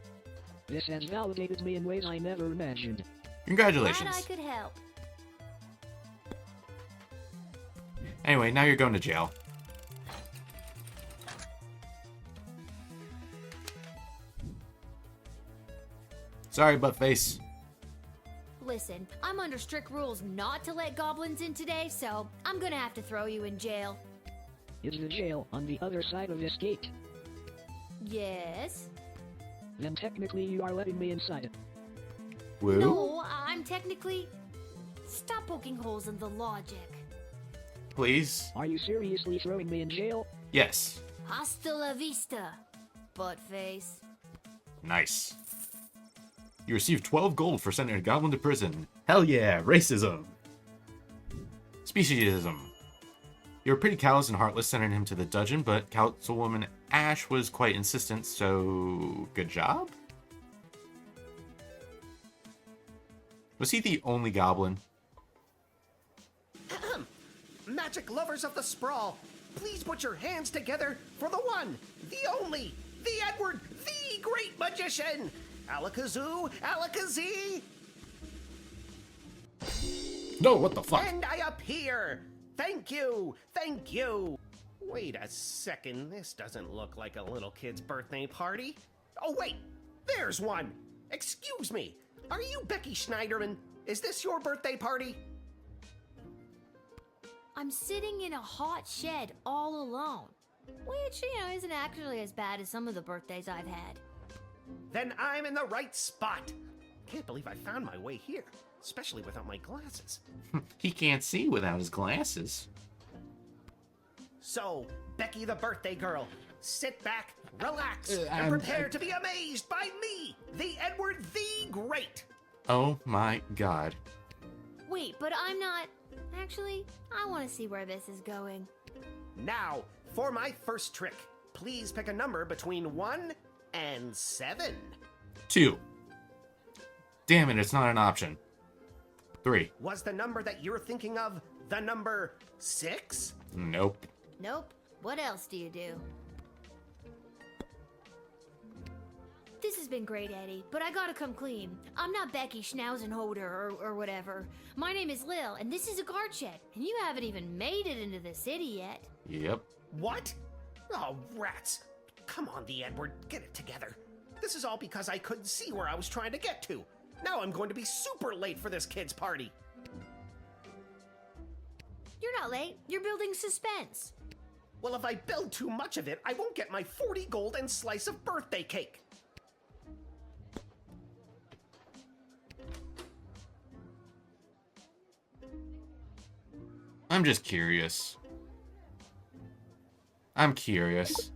R: This has validated me in ways I never imagined.
A: Congratulations.
B: Glad I could help.
A: Anyway, now you're going to jail. Sorry, buttface.
B: Listen, I'm under strict rules not to let goblins in today, so I'm gonna have to throw you in jail.
R: Is the jail on the other side of this gate?
B: Yes?
R: Then technically you are letting me inside it.
A: Woo?
B: No, I'm technically... Stop poking holes in the logic.
A: Please?
R: Are you seriously throwing me in jail?
A: Yes.
B: Hasta la vista, buttface.
A: Nice. You receive 12 gold for sending a goblin to prison. Hell yeah, racism. Speciesism. You were pretty callous and heartless sending him to the dungeon, but Councilwoman Ash was quite insistent, so good job? Was he the only goblin?
T: Magic lovers of the sprawl, please put your hands together for the one, the only, the Edward, the great magician! Alakazoo, Alakazee!
A: No, what the fuck?
T: And I appear! Thank you! Thank you! Wait a second, this doesn't look like a little kid's birthday party. Oh wait, there's one! Excuse me, are you Becky Schneiderman? Is this your birthday party?
B: I'm sitting in a hot shed all alone. Which, isn't actually as bad as some of the birthdays I've had.
T: Then I'm in the right spot. Can't believe I found my way here, especially without my glasses.
A: He can't see without his glasses.
T: So, Becky the birthday girl, sit back, relax, and prepare to be amazed by me, the Edward the Great.
A: Oh my god.
B: Wait, but I'm not... Actually, I want to see where this is going.
T: Now, for my first trick, please pick a number between 1 and 7.
A: 2. Damn it, it's not an option. 3.
T: Was the number that you're thinking of the number 6?
A: Nope.
B: Nope. What else do you do? This has been great, Eddie, but I gotta come clean. I'm not Becky Schnauzenhoder or whatever. My name is Lil, and this is a guard shed, and you haven't even made it into the city yet.
A: Yep.
T: What? Oh, rats. Come on, the Edward, get it together. This is all because I couldn't see where I was trying to get to. Now I'm going to be super late for this kid's party.
B: You're not late. You're building suspense.
T: Well, if I build too much of it, I won't get my 40 gold and slice of birthday cake.
A: I'm just curious. I'm curious.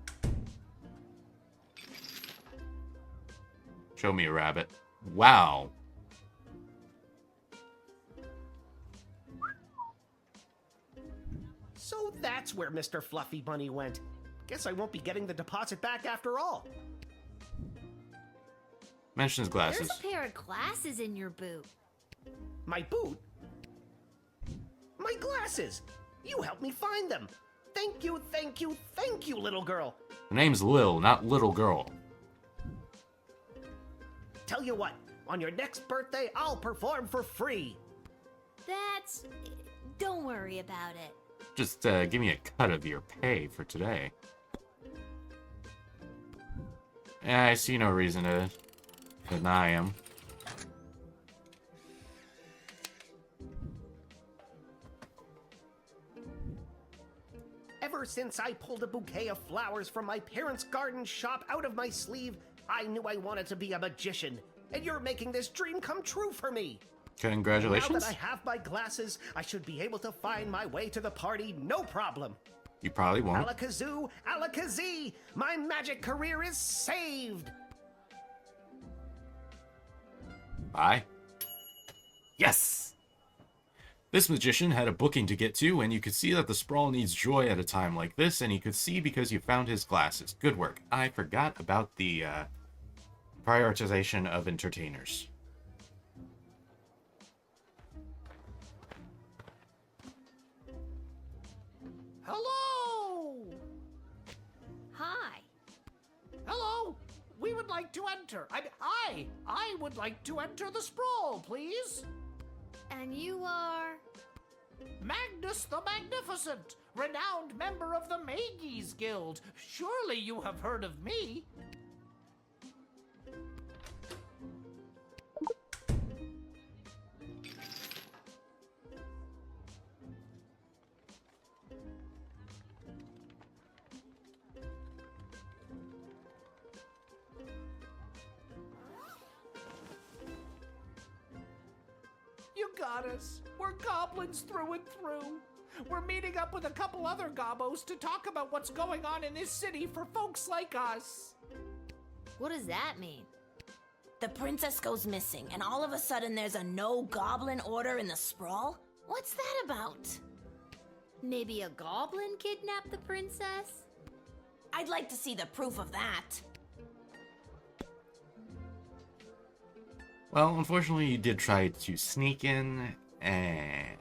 A: Show me a rabbit. Wow.
T: So that's where Mr. Fluffy Bunny went. Guess I won't be getting the deposit back after all.
A: Mentions glasses.
B: There's a pair of glasses in your boot.
T: My boot? My glasses! You helped me find them! Thank you, thank you, thank you, little girl!
A: Her name's Lil, not little girl.
T: Tell you what, on your next birthday, I'll perform for free!
B: That's... Don't worry about it.
A: Just give me a cut of your pay for today. Yeah, I see no reason to deny him.
T: Ever since I pulled a bouquet of flowers from my parents' garden shop out of my sleeve, I knew I wanted to be a magician, and you're making this dream come true for me.
A: Congratulations.
T: Now that I have my glasses, I should be able to find my way to the party no problem.
A: You probably won't.
T: Alakazoo, Alakazee, my magic career is saved.
A: Bye. Yes! This magician had a booking to get to, and you could see that the sprawl needs joy at a time like this, and he could see because you found his glasses. Good work. I forgot about the prioritization of entertainers.
T: Hello!
B: Hi.
T: Hello! We would
O: like to enter? I would like to enter the sprawl, please.
B: And you are?
O: Magnus the Magnificent, renowned member of the Mages Guild. Surely you have heard of me. You got us. We're goblins through and through. We're meeting up with a couple other gobbos to talk about what's going on in this city for folks like us.
B: What does that mean?
U: The princess goes missing, and all of a sudden there's a no-goblin order in the sprawl? What's that about?
B: Maybe a goblin kidnapped the princess?
U: I'd like to see the proof of that.
A: Well, unfortunately, you did try to sneak in, and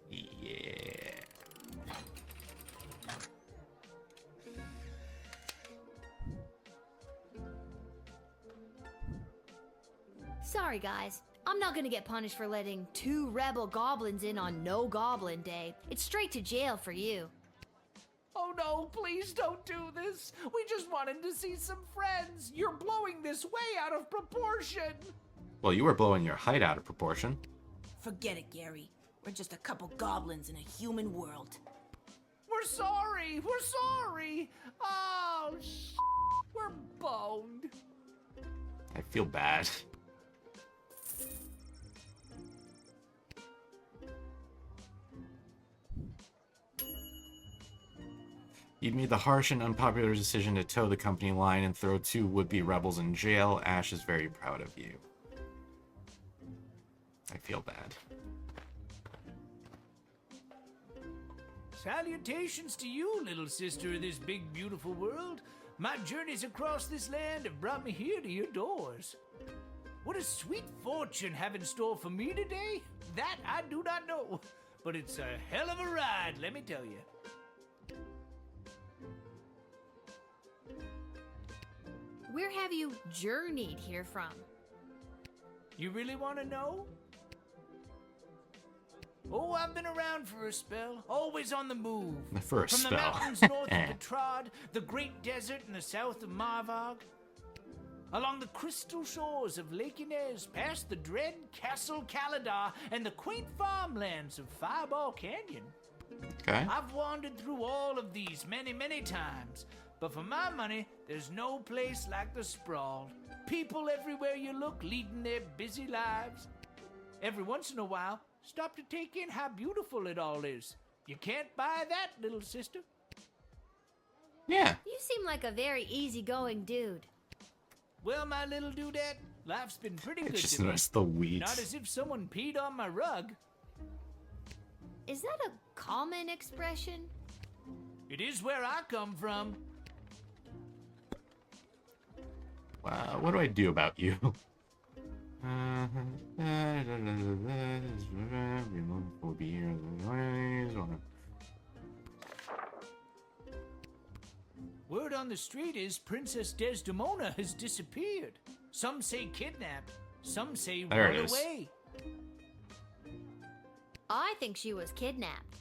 A: yeah.
B: Sorry, guys. I'm not gonna get punished for letting 2 rebel goblins in on No Goblin Day. It's straight to jail for you.
O: Oh no, please don't do this. We just wanted to see some friends. You're blowing this way out of proportion.
A: Well, you were blowing your height out of proportion.
U: Forget it, Gary. We're just a couple goblins in a human world.
O: We're sorry. We're sorry. Oh, we're boned.
A: I feel bad. You made the harsh and unpopular decision to toe the company line and throw 2 would-be rebels in jail. Ash is very proud of you. I feel bad.
V: Salutations to you, little sister of this big, beautiful world. My journeys across this land have brought me here to your doors. What a sweet fortune have in store for me today? That I do not know, but it's a hell of a ride, let me tell you.
B: Where have you journeyed here from?
V: You really want to know? Oh, I've been around for a spell, always on the move.
A: For a
V: From
A: spell.
V: the mountains north of Petrad, the great desert in the south of Marvog, along the crystal shores of Lake Inez, past the dread Castle Caladar and the quaint farmlands of Fireball Canyon.
A: Okay.
V: I've wandered through all of these many, many times, but for my money, there's no place like the sprawl. People everywhere you look leading their busy lives. Every once in a while, stop to take in how beautiful it all is. You can't buy that, little sister.
A: Yeah.
B: You seem like a very easygoing dude.
V: Well, my little dudette, life's been pretty
A: I
V: good
A: just
V: to me.
A: noticed the weeds.
V: Not as if someone peed on my rug.
B: Is that a common expression?
V: It is where I come from.
A: Wow, what do I do about you?
V: Word on the street is Princess Desdemona has disappeared. Some say kidnapped, some say
A: There it
V: run
A: is.
V: away.
B: I think she was kidnapped.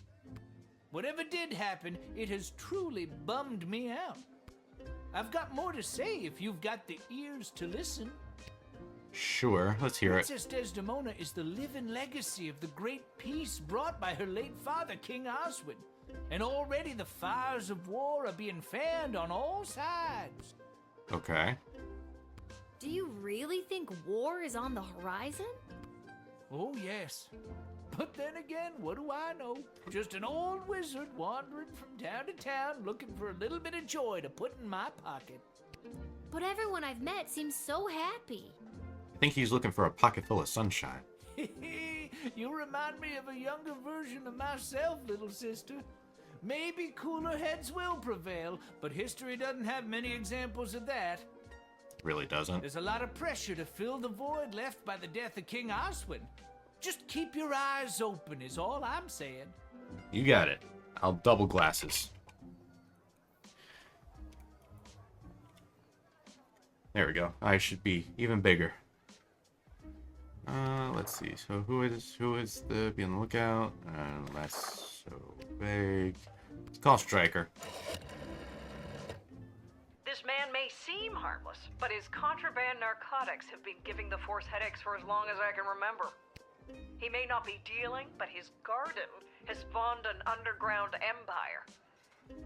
V: Whatever did happen, it has truly bummed me out. I've got more to say if you've got the ears to listen.
A: Sure, let's hear it.
V: Princess Desdemona is the living legacy of the great peace brought by her late father, King Oswin. And already the fires of war are being fanned on all sides.
A: Okay.
B: Do you really think war is on the horizon?
V: Oh, yes. But then again, what do I know? Just an old wizard wandering from town to town looking for a little bit of joy to put in my pocket.
B: But everyone I've met seems so happy.
A: I think he's looking for a pocket full of sunshine.
V: You remind me of a younger version of myself, little sister. Maybe cooler heads will prevail, but history doesn't have many examples of that.
A: Really doesn't.
V: There's a lot of pressure to fill the void left by the death of King Oswin. Just keep your eyes open is all I'm saying.
A: You got it. I'll double glasses. There we go. I should be even bigger. Let's see. So who is the be on the lookout? Less so big. Let's call Striker.
C: This man may seem harmless, but his contraband narcotics have been giving the Force headaches for as long as I can remember. He may not be dealing, but his garden has spawned an underground empire.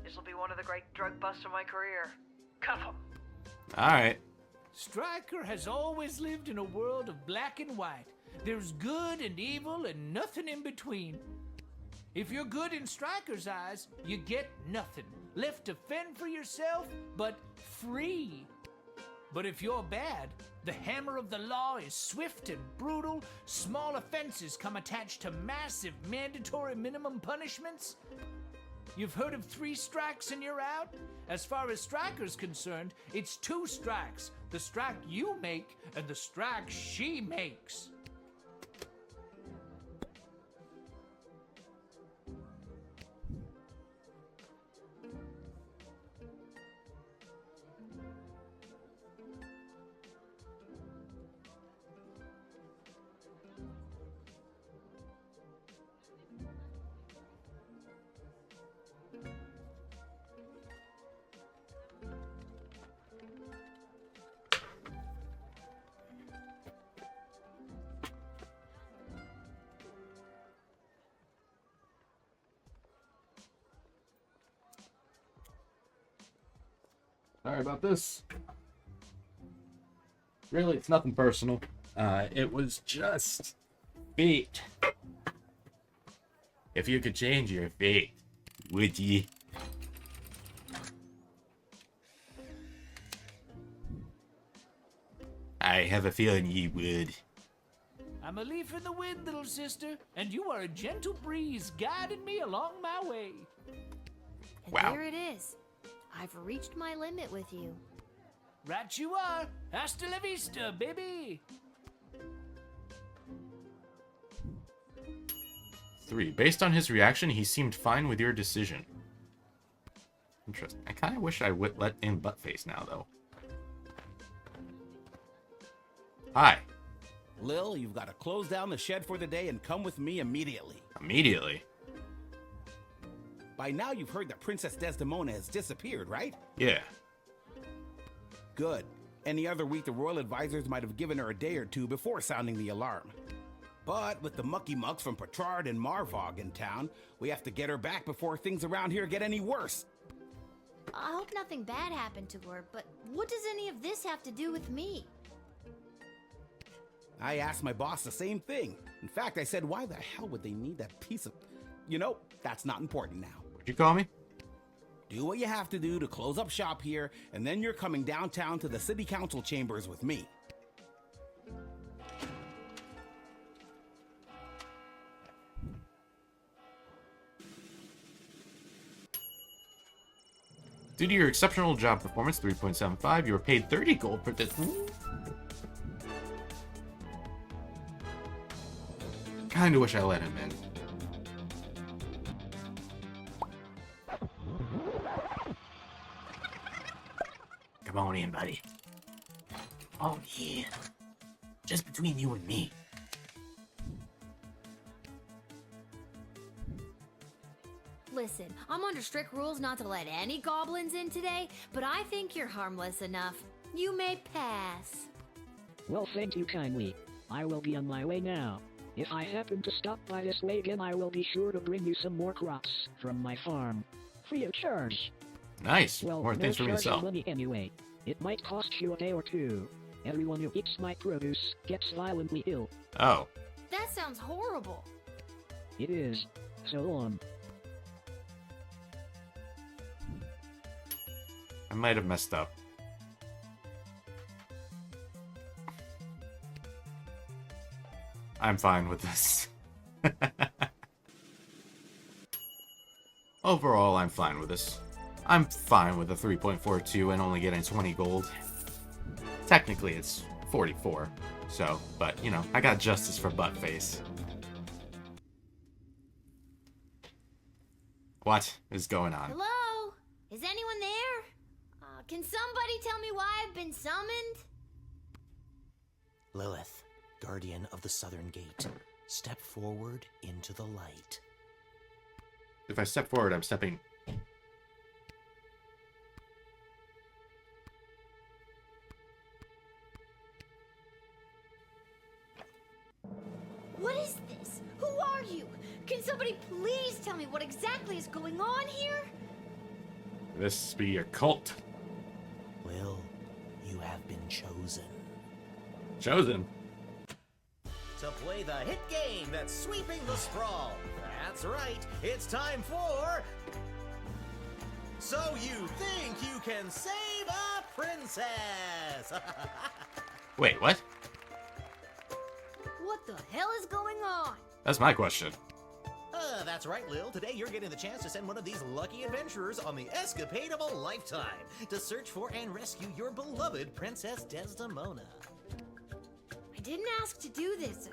C: This will be one of the great drug busts of my career. Cuff him.
A: Alright.
V: Stryker has always lived in a world of black and white. There's good and evil and nothing in between. If you're good in Stryker's eyes, you get nothing. Left to fend for yourself, but free. But if you're bad, the hammer of the law is swift and brutal. Small offenses come attached to massive mandatory minimum punishments. You've heard of 3 strikes and you're out? As far as Stryker's concerned, it's 2 strikes. The strike you make and the strike she makes.
A: Sorry about this. Really, it's nothing personal. It was just fate. If you could change your fate, would ye? I have a feeling ye would.
V: I'm a leaf in the wind, little sister, and you are a gentle breeze guiding me along my way.
B: And
A: Wow.
B: here it is. I've reached my limit with you.
V: Right you are. Hasta la vista, baby.
A: 3. Based on his reaction, he seemed fine with your decision. Interesting. I kind of wish I would let in Buttface now, though. Hi.
M: Lil, you've got to close down the shed for the day and come with me immediately.
A: Immediately?
M: By now you've heard that Princess Desdemona has disappeared, right?
A: Yeah.
M: Good. Any other week the royal advisors might have given her a day or 2 before sounding the alarm. But with the mucky mucks from Petrard and Marvog in town, we have to get her back before things around here get any worse.
B: I hope nothing bad happened to her, but what does any of this have to do with me?
M: I asked my boss the same thing. In fact, I said, why the hell would they need that piece of... You know, that's not important now.
A: What'd you call me?
M: Do what you have to do to close up shop here, and then you're coming downtown to the city council chambers with me.
A: Due to your exceptional job performance, 3.75, you were paid 30 gold per this. Kinda wish I let him in. Come on in, buddy. Oh, yeah. Just between you and me.
B: Listen, I'm under strict rules not to let any goblins in today, but I think you're harmless enough. You may pass.
R: Well, thank you kindly. I will be on my way now. If I happen to stop by this way again, I will be sure to bring you some more crops from my farm. Free of charge.
A: Nice.
R: Well,
A: More
R: no
A: things for me to
R: charge of
A: sell.
R: money anyway. It might cost you a day or 2. Everyone who eats my produce gets violently ill.
A: Oh.
B: That sounds horrible.
R: It is. So on.
A: I might have messed up. I'm fine with this. Overall, I'm fine with this. I'm fine with the 3.42 and only getting 20 gold. Technically, it's 44. So, but, you know, I got justice for Buttface. What is going on?
B: Hello? Is anyone there? Can somebody tell me why I've been summoned?
K: Lilith, guardian of the Southern Gate, step forward into the light.
A: If I step forward, I'm stepping...
B: What is this? Who are you? Can somebody please tell me what exactly is going on here?
A: This be a cult.
K: Will, you have been chosen.
A: Chosen?
K: To play the hit game that's sweeping the sprawl. That's right, it's time for... So you think you can save a princess?
A: Wait, what?
B: What the hell is going on?
A: That's my question.
K: That's right, Lil. Today you're getting the chance to send one of these lucky adventurers on the escapade of a lifetime to search for and rescue your beloved Princess Desdemona.
B: I didn't ask to do this.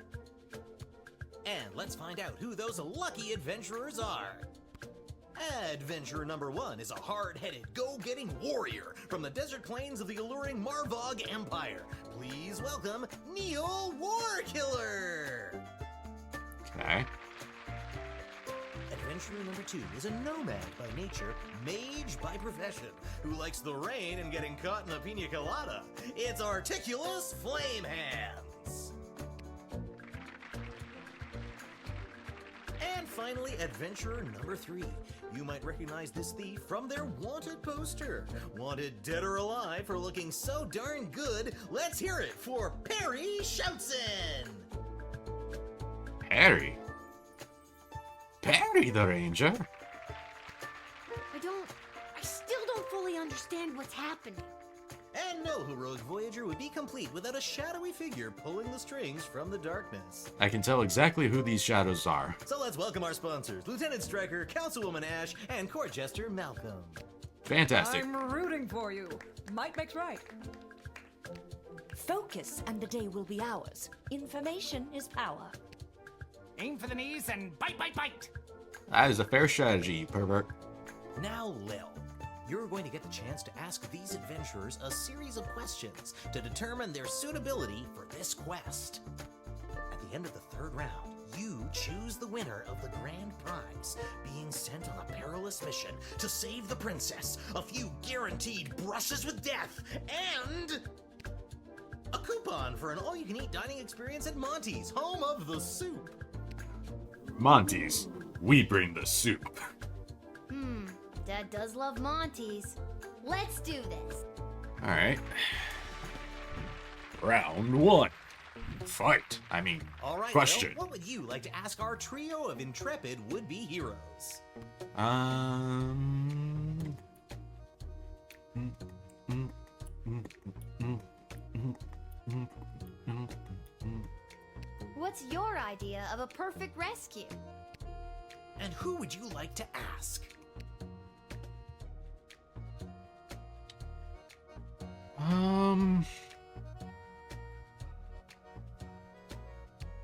K: And let's find out who those lucky adventurers are. Adventurer number 1 is a hard-headed, go-getting warrior from the desert plains of the alluring Marvog Empire. Please welcome Neil Warkiller.
A: Okay.
K: Adventurer number 2 is a nomad by nature, mage by profession, who likes the rain and getting caught in a pina colada. It's Articulous Flamehands. And finally, adventurer number 3. You might recognize this thief from their wanted poster. Wanted dead or alive for looking so darn good, let's hear it for Perry Shoutson!
A: Perry? Perry the Ranger?
B: I still don't fully understand what's happening.
K: And no heroic voyager would be complete without a shadowy figure pulling the strings from the darkness.
A: I can tell exactly who these shadows are.
K: So let's welcome our sponsors, Lieutenant Stryker, Councilwoman Ash, and Court Jester Malcolm.
A: Fantastic.
Q: I'm rooting for you. Might makes right.
J: Focus and the day will be ours. Information is power.
V: Aim for the knees and bite, bite, bite.
A: That is a fair strategy, you pervert.
K: Now, Lil, you're going to get the chance to ask these adventurers a series of questions to determine their suitability for this quest. At the end of the 3rd round, you choose the winner of the grand prize, being sent on a perilous mission to save the princess, a few guaranteed brushes with death, and a coupon for an all-you-can-eat dining experience at Monty's, home of the soup.
A: Monty's, we bring the soup.
B: Dad does love Monty's. Let's do this.
A: Alright. Round 1. Fight.
K: All right,
A: question.
K: Lil, what would you like to ask our trio of intrepid would-be heroes?
B: What's your idea of a perfect rescue?
K: And who would you like to ask?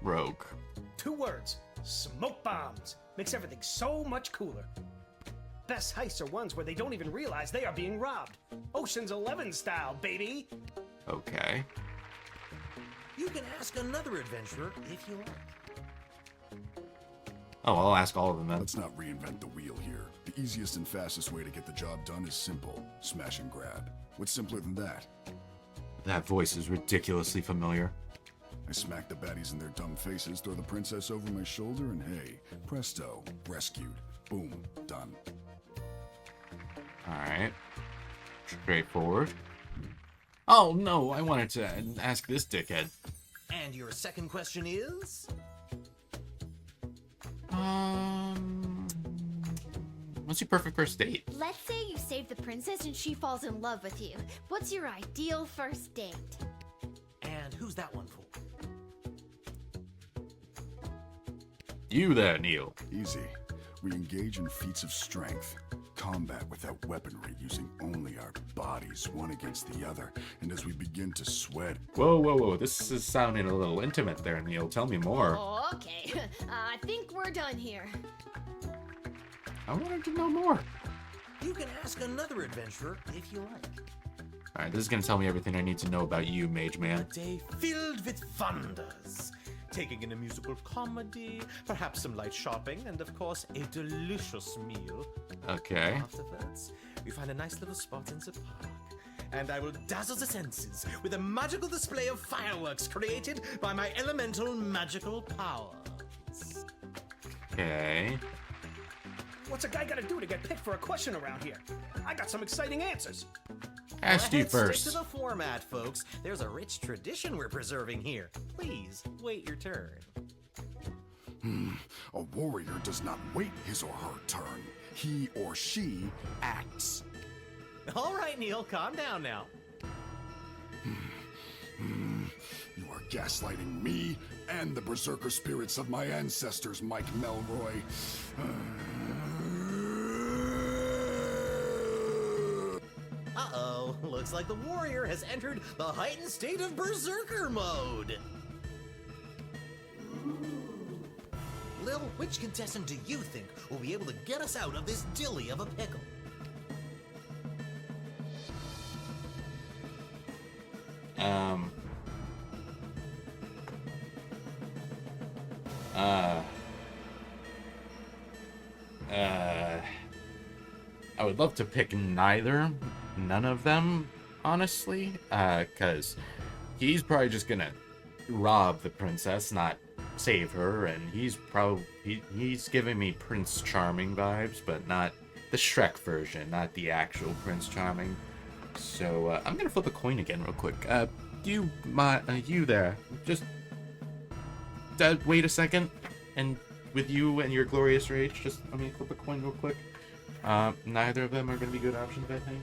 A: Rogue.
N: 2 words. Smoke bombs. Makes everything so much cooler. Best heists are ones where they don't even realize they are being robbed. Ocean's 11 style, baby.
A: Okay.
K: You can ask another adventurer if you like.
A: Oh, I'll ask all of them then.
D: Let's not reinvent the wheel here. The easiest and fastest way to get the job done is simple. Smash and grab. What's simpler than that?
A: That voice is ridiculously familiar.
D: I smack the baddies in their dumb faces, throw the princess over my shoulder, and hey, presto, rescued. Boom, done.
A: Alright. Straightforward. Oh no, I wanted to ask this dickhead.
K: And your second question is?
A: What's your perfect first date?
B: Let's say you save the princess and she falls in love with you. What's your ideal first date?
K: And who's that one for?
A: You there, Neil.
D: Easy. We engage in feats of strength. Combat without weaponry, using only our bodies, one against the other. And as we begin to sweat...
A: Whoa. This is sounding a little intimate there, Neil. Tell me more.
B: Oh, okay. I think we're done here.
A: I wanted to know more.
K: You can ask another adventurer if you like.
A: Alright, this is gonna tell me everything I need to know about you, Mage Man.
K: A day filled with wonders. Taking in a musical comedy, perhaps some light shopping, and of course, a delicious meal.
A: Okay.
K: Afterwards, we find a nice little spot in the park, and I will dazzle the senses with a magical display of fireworks created by my elemental magical powers.
A: Okay.
N: What's a guy gotta do to get picked for a question around here? I got some exciting answers.
A: Ask you
K: Let's
A: first.
K: stick to the format, folks. There's a rich tradition we're preserving here. Please, wait your turn.
D: A warrior does not wait his or her turn. He or she acts.
K: All right, Neil, calm down now.
D: You are gaslighting me and the berserker spirits of my ancestors, Mike Melroy.
K: Uh-oh, looks like the warrior has entered the heightened state of berserker mode. Lil, which contestant do you think will be able to get us out of this dilly of a pickle?
A: I would love to pick none of them, honestly, because he's probably just gonna rob the princess, not save her, and he's giving me Prince Charming vibes, but not the Shrek version, not the actual Prince Charming. So I'm gonna flip a coin again real quick. You there, just wait a second, and with you and your glorious rage, just let me flip a coin real quick. Neither of them are going to be good options, I think.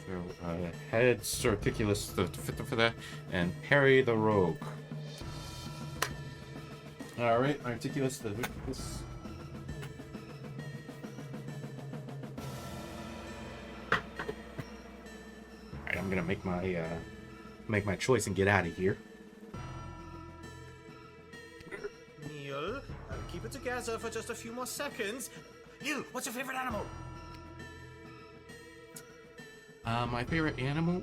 A: So, heads, Articulus for that, and Perry the Rogue. Alright, Articulus the Articulus. Alright, I'm going to make my choice and get out of here.
K: Neil, keep it together for just a few more seconds. Neil, what's your favorite animal?
A: My favorite animal?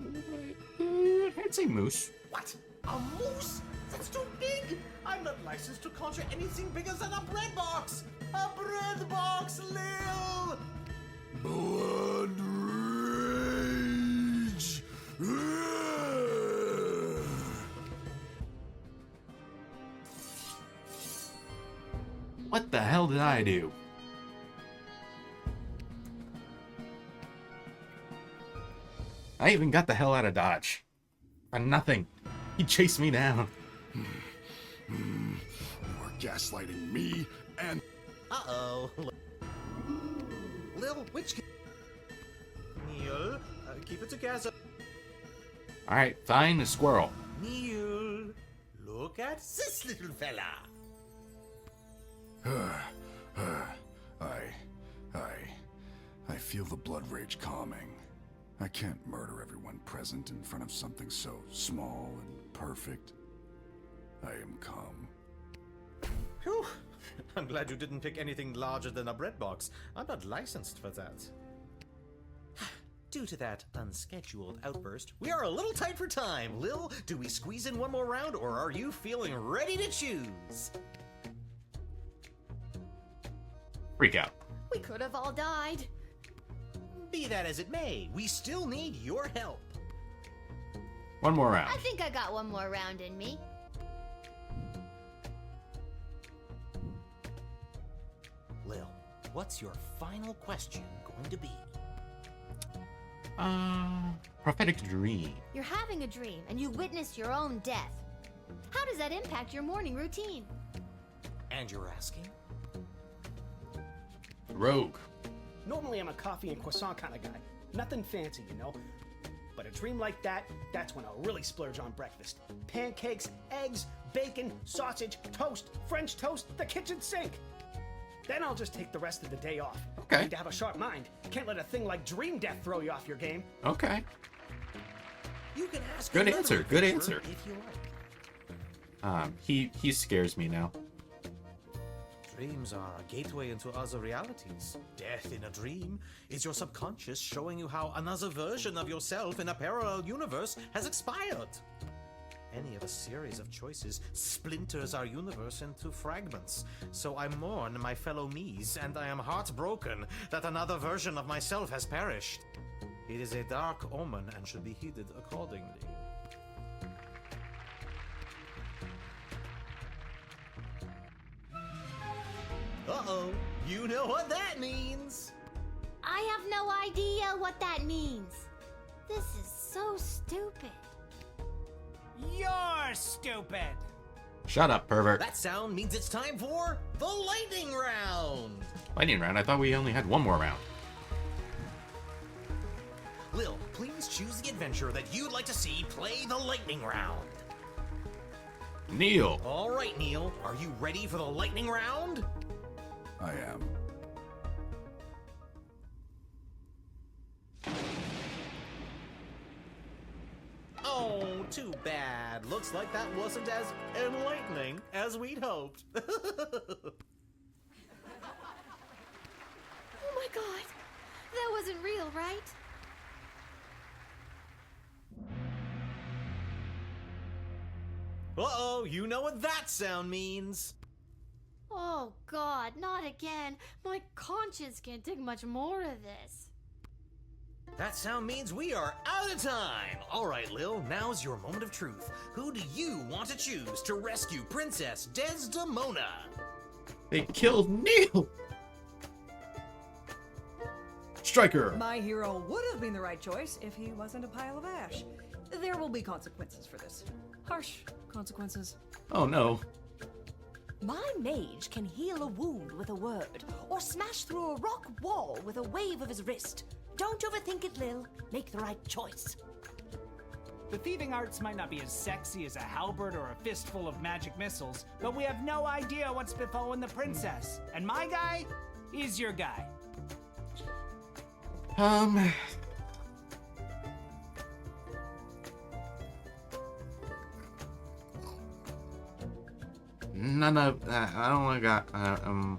A: I'd say moose.
K: What? A moose? That's too big! I'm not licensed to conjure anything bigger than a bread box! A bread box, Lil!
D: Blood rage!
A: What the hell did I do? I even got the hell out of Dodge. For nothing. He chased me down.
D: You are gaslighting me and...
K: Uh-oh. Lil, which... Neil, keep it together.
A: Alright, fine, a squirrel.
K: Neil, look at this little fella.
D: I feel the blood rage calming. I can't murder everyone present in front of something so small and perfect. I am calm.
K: Phew. I'm glad you didn't pick anything larger than a bread box. I'm not licensed for that. Due to that unscheduled outburst, we are a little tight for time. Lil, do we squeeze in one more round, or are you feeling ready to choose?
A: Freak out.
B: We could have all died.
K: Be that as it may, we still need your help.
A: One more round.
B: I think I got one more round in me.
K: Lil, what's your final question going to be?
A: Prophetic dream.
B: You're having a dream and you witness your own death. How does that impact your morning routine?
K: And you're asking?
A: Rogue.
N: Normally I'm a coffee and croissant kind of guy. Nothing fancy, you know? But a dream like that, that's when I'll really splurge on breakfast. Pancakes, eggs, bacon, sausage, toast, French toast, the kitchen sink. Then I'll just take the rest of the day off.
A: Okay.
N: Need to have a sharp mind. Can't let a thing like dream death throw you off your game.
A: Okay.
K: You can ask.
A: Good answer. Good answer.
K: If you like.
A: He scares me now.
K: Dreams are a gateway into other realities. Death in a dream is your subconscious showing you how another version of yourself in a parallel universe has expired. Any of a series of choices splinters our universe into fragments. So I mourn my fellow me's, and I am heartbroken that another version of myself has perished. It is a dark omen and should be heeded accordingly. Uh-oh, you know what that means!
B: I have no idea what that means. This is so stupid.
V: You're stupid!
A: Shut up, pervert.
K: That sound means it's time for the lightning round!
A: Lightning round? I thought we only had one more round.
K: Lil, please choose the adventure that you'd like to see play the lightning round.
A: Neil.
K: All right, Neil. Are you ready for the lightning round?
D: I am.
K: Oh, too bad. Looks like that wasn't as enlightening as we'd hoped.
B: Oh my god. That wasn't real, right?
K: Uh-oh, you know what that sound means.
B: Oh god, not again. My conscience can't take much more of this.
K: That sound means we are out of time. All right, Lil, now's your moment of truth. Who do you want to choose to rescue Princess Desdemona?
A: They killed Neil. Striker.
Q: My hero would have been the right choice if he wasn't a pile of ash. There will be consequences for this. Harsh consequences.
A: Oh no.
J: My mage can heal a wound with a word, or smash through a rock wall with a wave of his wrist. Don't overthink it, Lil. Make the right choice.
V: The thieving arts might not be as sexy as a halberd or a fistful of magic missiles, but we have no idea what's befallen the princess. And my guy is your guy.
A: None of that. I don't want to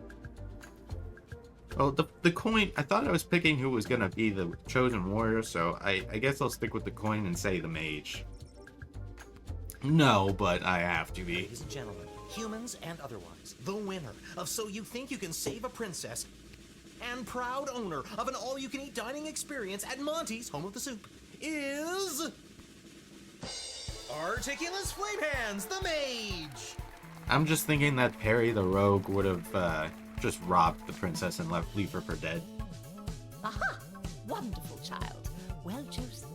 A: Well, the coin, I thought I was picking who was going to be the chosen warrior, so I guess I'll stick with the coin and say the mage. No, but I have to be.
K: Ladies and gentlemen, humans and otherwise, the winner of So You Think You Can Save a Princess and proud owner of an all-you-can-eat dining experience at Monty's Home of the Soup is... Articulous Flamehands, the mage!
A: I'm just thinking that Perry the rogue would have just robbed the princess and leave her for dead.
J: Aha! Wonderful child. Well chosen.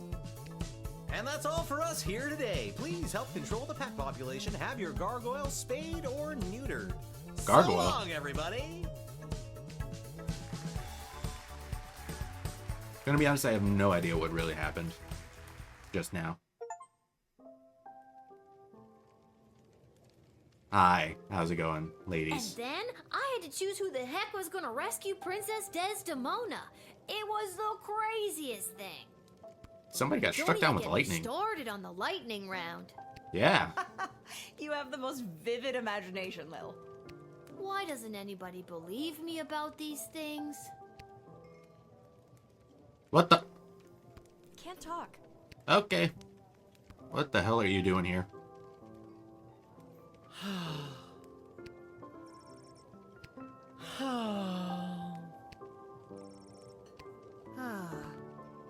K: And that's all for us here today. Please help control the pet population. Have your gargoyle spayed or neutered.
A: Gargoyle?
K: So long, everybody!
A: Gonna be honest, I have no idea what really happened just now. Hi, how's it going, ladies?
B: And then I had to choose who the heck was gonna rescue Princess Desdemona. It was the craziest thing.
A: Somebody got struck down with lightning.
B: Started on the lightning round.
A: Yeah.
Q: You have the most vivid imagination, Lil.
B: Why doesn't anybody believe me about these things?
A: What the?
Q: Can't talk.
A: Okay. What the hell are you doing here?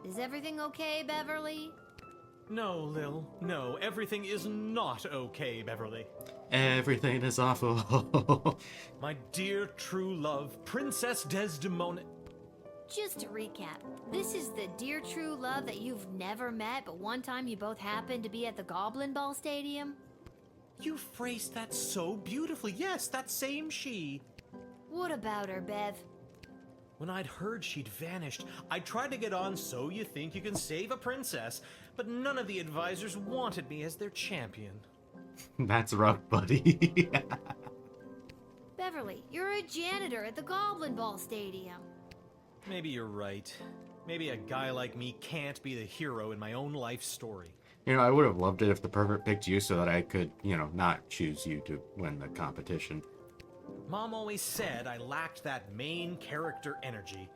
B: Is everything okay, Beverly?
K: No, Lil. No, everything is not okay, Beverly.
A: Everything is awful.
K: My dear true love, Princess Desdemona...
B: Just to recap, this is the dear true love that you've never met, but one time you both happened to be at the Goblin Ball Stadium?
K: You phrased that so beautifully. Yes, that same she.
B: What about her, Bev?
K: When I'd heard she'd vanished, I tried to get on So You Think You Can Save a Princess, but none of the advisors wanted me as their champion.
A: That's rough, buddy.
B: Beverly, you're a janitor at the Goblin Ball Stadium.
K: Maybe you're right. Maybe a guy like me can't be the hero in my own life story.
A: You know, I would have loved it if the pervert picked you so that I could, you know, not choose you to win the competition.
E: Mom always said I lacked that main character energy.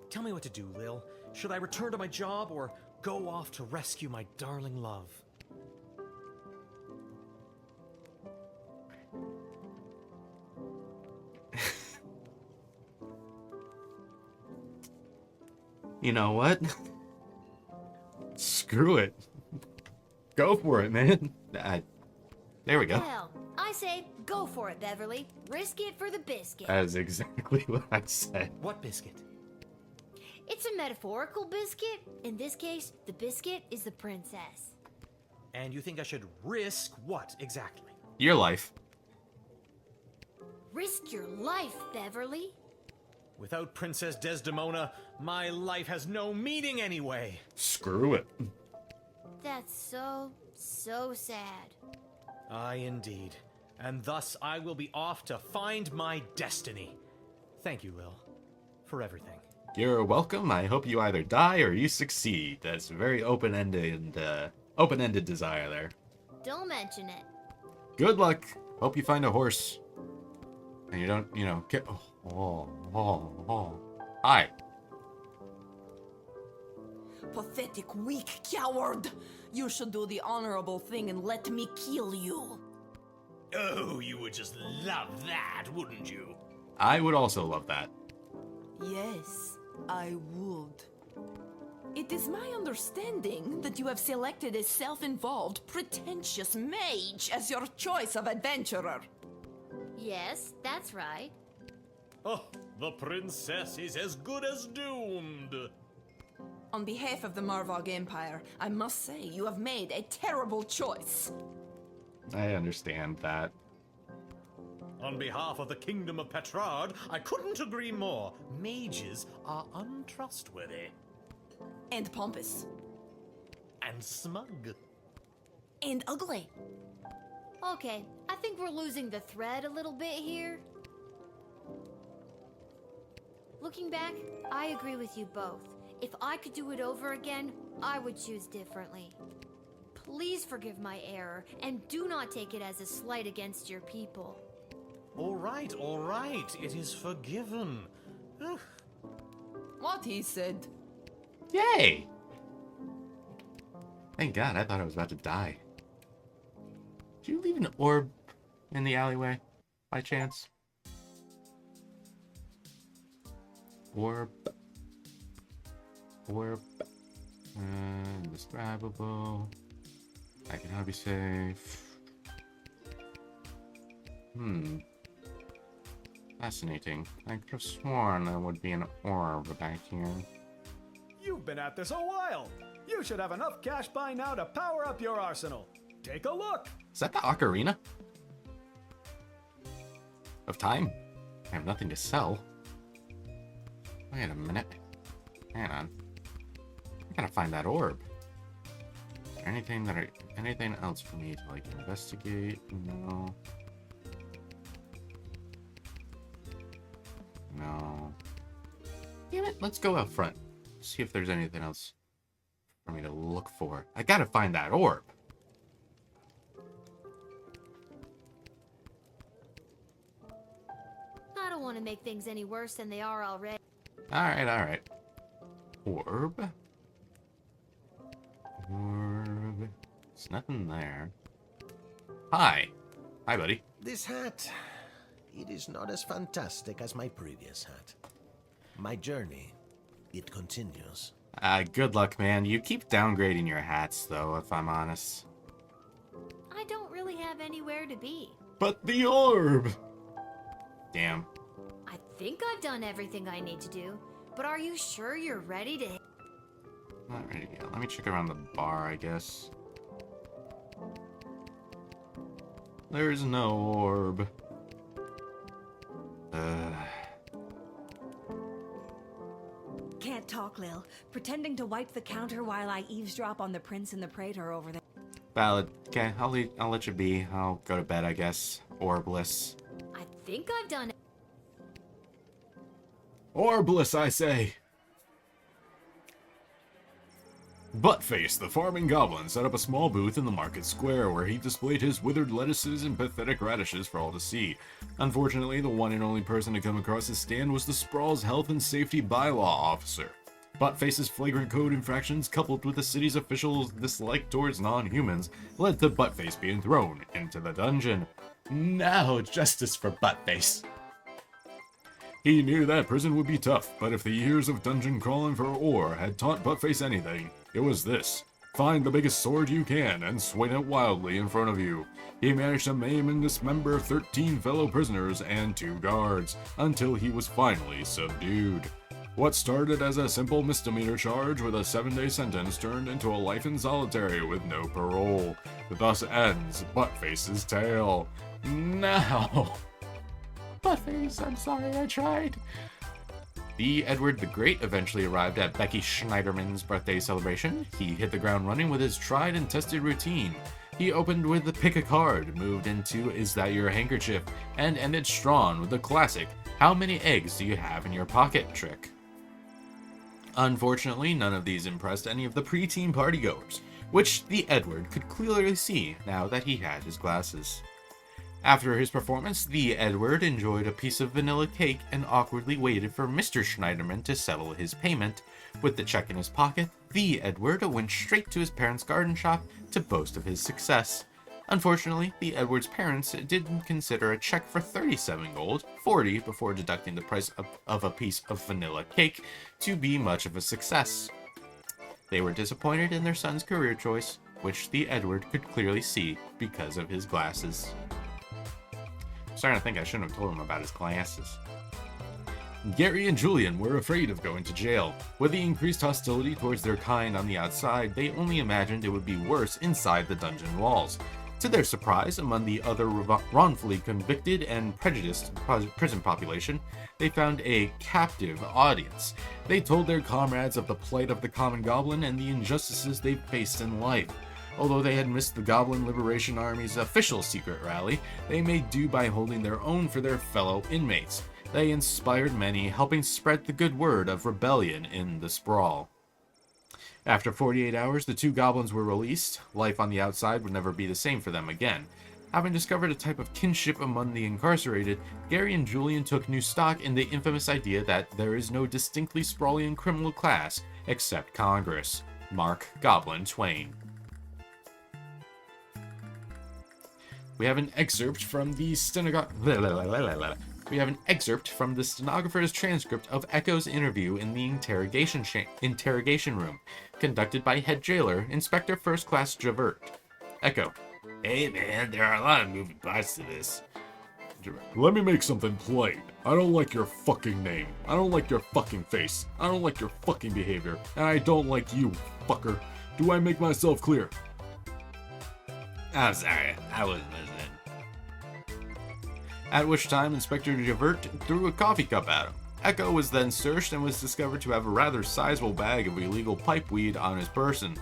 E: Tell me what to do, Lil. Should I return to my job or go off to rescue my darling love?
A: You know what? Screw it. Go for it, man. There we go.
B: Well, I say go for it, Beverly. Risk it for the biscuit.
A: That is exactly what I said.
E: What biscuit?
B: It's a metaphorical biscuit. In this case, the biscuit is the princess.
E: And you think I should risk what exactly?
A: Your life.
B: Risk your life, Beverly.
E: Without Princess Desdemona, my life has no meaning anyway.
A: Screw it.
B: That's so sad.
E: Aye, indeed. And thus I will be off to find my destiny. Thank you, Lil, for everything.
A: You're welcome. I hope you either die or you succeed. That's a very open-ended desire there.
B: Don't mention it.
A: Good luck. Hope you find a horse. And you don't, get... Hi.
I: Pathetic, weak coward! You should do the honorable thing and let me kill you.
E: Oh, you would just love that, wouldn't you?
A: I would also love that.
I: Yes, I would. It is my understanding that you have selected a self-involved, pretentious mage as your choice of adventurer.
B: Yes, that's right.
E: Oh, the princess is as good as doomed.
I: On behalf of the Marvog Empire, I must say you have made a terrible choice.
A: I understand that.
E: On behalf of the Kingdom of Petrard, I couldn't agree more. Mages are untrustworthy.
I: And pompous.
E: And smug.
I: And ugly.
B: Okay, I think we're losing the thread a little bit here. Looking back, I agree with you both. If I could do it over again, I would choose differently. Please forgive my error, and do not take it as a slight against your people.
E: All right. It is forgiven.
I: What he said.
A: Yay! Thank God, I thought I was about to die. Did you leave an orb in the alleyway, by chance? Orb. Indescribable. I can hardly say. Fascinating. I could have sworn there would be an orb back here.
N: You've been at this a while. You should have enough cash by now to power up your arsenal. Take a look.
A: Is that the ocarina? Of time? I have nothing to sell. Wait a minute. Hang on. I gotta find that orb. Is there anything else for me to like investigate? No. No. Damn it, let's go out front. See if there's anything else for me to look for. I gotta find that orb.
B: I don't want to make things any worse than they are already.
A: Alright. Orb. There's nothing there. Hi, buddy.
K: This hat, it is not as fantastic as my previous hat. My journey, it continues.
A: Good luck, man. You keep downgrading your hats, though, if I'm honest.
B: I don't really have anywhere to be.
A: But the orb! Damn.
B: I think I've done everything I need to do, but are you sure you're ready to...
A: Not ready yet. Let me check around the bar, I guess. There's no orb.
Q: Can't talk, Lil. Pretending to wipe the counter while I eavesdrop on the prince and the praetor over there.
A: Valid. Okay, I'll let you be. I'll go to bed, I guess. Orbless.
B: I think I've done it.
A: Orbless, I say. Buttface, the farming goblin, set up a small booth in the market square where he displayed his withered lettuces and pathetic radishes for all to see. Unfortunately, the one and only person to come across his stand was the Sprawl's health and safety bylaw officer. Buttface's flagrant code infractions, coupled with the city's officials' dislike towards non-humans, led to Buttface being thrown into the dungeon. Now justice for Buttface. He knew that prison would be tough, but if the years of dungeon crawling for ore had taught Buttface anything, it was this. Find the biggest sword you can and swing it wildly in front of you. He managed to maim and dismember 13 fellow prisoners and 2 guards, until he was finally subdued. What started as a simple misdemeanor charge with a 7-day sentence turned into a life in solitary with no parole. Thus ends Buttface's tale. Now... Buttface, I'm sorry I tried. The Edward the Great eventually arrived at Becky Schneiderman's birthday celebration. He hit the ground running with his tried and tested routine. He opened with the pick a card, moved into Is That Your Handkerchief, and ended strong with the classic How Many Eggs Do You Have in Your Pocket trick. Unfortunately, none of these impressed any of the preteen partygoers, which the Edward could clearly see now that he had his glasses. After his performance, the Edward enjoyed a piece of vanilla cake and awkwardly waited for Mr. Schneiderman to settle his payment. With the check in his pocket, the Edward went straight to his parents' garden shop to boast of his success. Unfortunately, the Edward's parents didn't consider a check for 37 gold, 40 before deducting the price of a piece of vanilla cake, to be much of a success. They were disappointed in their son's career choice, which the Edward could clearly see because of his glasses. I'm starting to think I shouldn't have told him about his glasses. Gary and Julian were afraid of going to jail. With the increased hostility towards their kind on the outside, they only imagined it would be worse inside the dungeon walls. To their surprise, among the other wrongfully convicted and prejudiced prison population, they found a captive audience. They told their comrades of the plight of the common goblin and the injustices they faced in life. Although they had missed the Goblin Liberation Army's official secret rally, they made do by holding their own for their fellow inmates. They inspired many, helping spread the good word of rebellion in the sprawl. After 48 hours, the 2 goblins were released. Life on the outside would never be the same for them again. Having discovered a type of kinship among the incarcerated, Gary and Julian took new stock in the infamous idea that there is no distinctly Sprawlian criminal class except Congress. Mark Goblin Twain. We have an excerpt from the stenographer's transcript of Echo's interview in the interrogation room, conducted by head jailer, Inspector First Class Javert. Echo. Hey man, there are a lot of moving parts to this. Let me make something plain. I don't like your fucking name. I don't like your fucking face. I don't like your fucking behavior. And I don't like you, fucker. Do I make myself clear? I'm sorry, I wasn't listening. At which time, Inspector Javert threw a coffee cup at him. Echo was then searched and was discovered to have a rather sizable bag of illegal pipe weed on his person.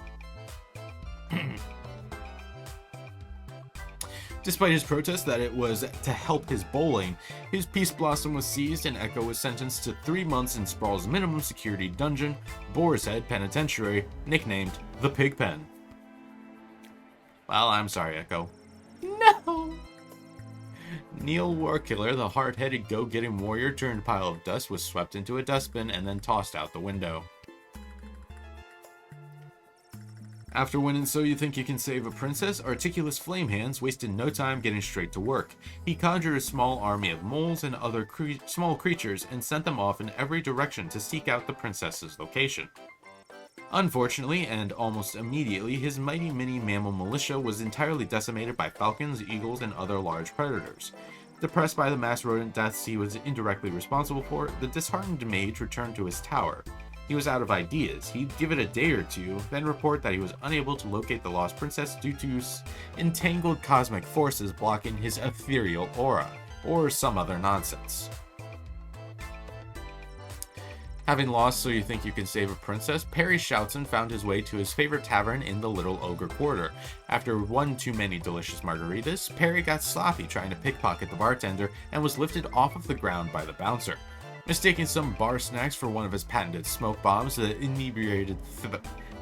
A: Despite his protest that it was to help his bowling, his Peace Blossom was seized and Echo was sentenced to 3 months in Sprawl's minimum security dungeon, Boar's Head Penitentiary, nicknamed the Pigpen. Well, I'm sorry, Echo. No! Neil Warkiller, the hard-headed go-getting warrior turned pile of dust, was swept into a dustbin and then tossed out the window. After winning So You Think You Can Save a Princess, Articulous Flamehands wasted no time getting straight to work. He conjured a small army of moles and other small creatures and sent them off in every direction to seek out the princess's location. Unfortunately, and almost immediately, his mighty mini-mammal militia was entirely decimated by falcons, eagles, and other large predators. Depressed by the mass rodent deaths he was indirectly responsible for, the disheartened mage returned to his tower. He was out of ideas. He'd give it a day or two, then report that he was unable to locate the lost princess due to entangled cosmic forces blocking his ethereal aura, or some other nonsense. Having lost So You Think You Can Save a Princess, Perry Shoutson found his way to his favorite tavern in the Little Ogre Quarter. After one too many delicious margaritas, Perry got sloppy trying to pickpocket the bartender and was lifted off of the ground by the bouncer. Mistaking some bar snacks for one of his patented smoke bombs, the inebriated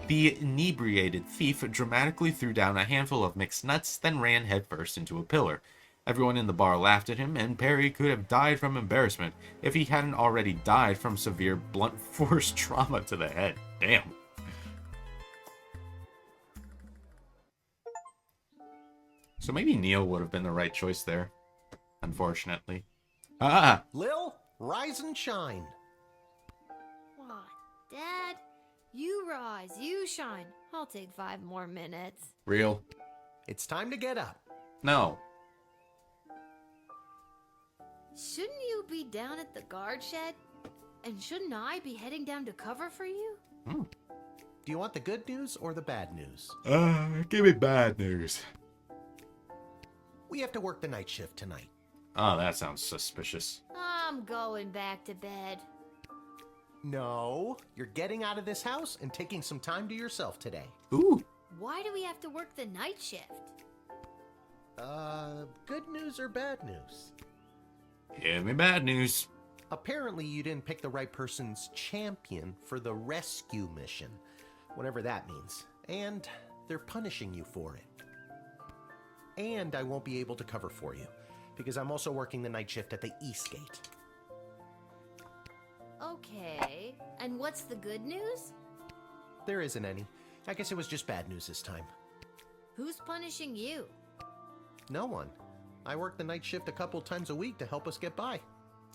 A: The inebriated thief dramatically threw down a handful of mixed nuts, then ran headfirst into a pillar. Everyone in the bar laughed at him, and Perry could have died from embarrassment if he hadn't already died from severe blunt force trauma to the head. Damn. So maybe Neil would have been the right choice there, unfortunately. Ah!
K: Lil, rise and shine.
B: What, Dad? You rise, you shine. I'll take 5 more minutes.
A: Real?
K: It's time to get up.
A: No.
B: Shouldn't you be down at the guard shed? And shouldn't I be heading down to cover for you?
K: Do you want the good news or the bad news?
A: Give me bad news.
K: We have to work the night shift tonight.
A: Oh, that sounds suspicious.
B: I'm going back to bed.
K: No, you're getting out of this house and taking some time to yourself today.
A: Ooh.
B: Why do we have to work the night shift?
K: Good news or bad news?
A: Give me bad news.
K: Apparently you didn't pick the right person's champion for the rescue mission, whatever that means, and they're punishing you for it. And I won't be able to cover for you, because I'm also working the night shift at the East Gate.
B: Okay, and what's the good news?
K: There isn't any. I guess it was just bad news this time.
B: Who's punishing you?
K: No one. I work the night shift a couple times a week to help us get by.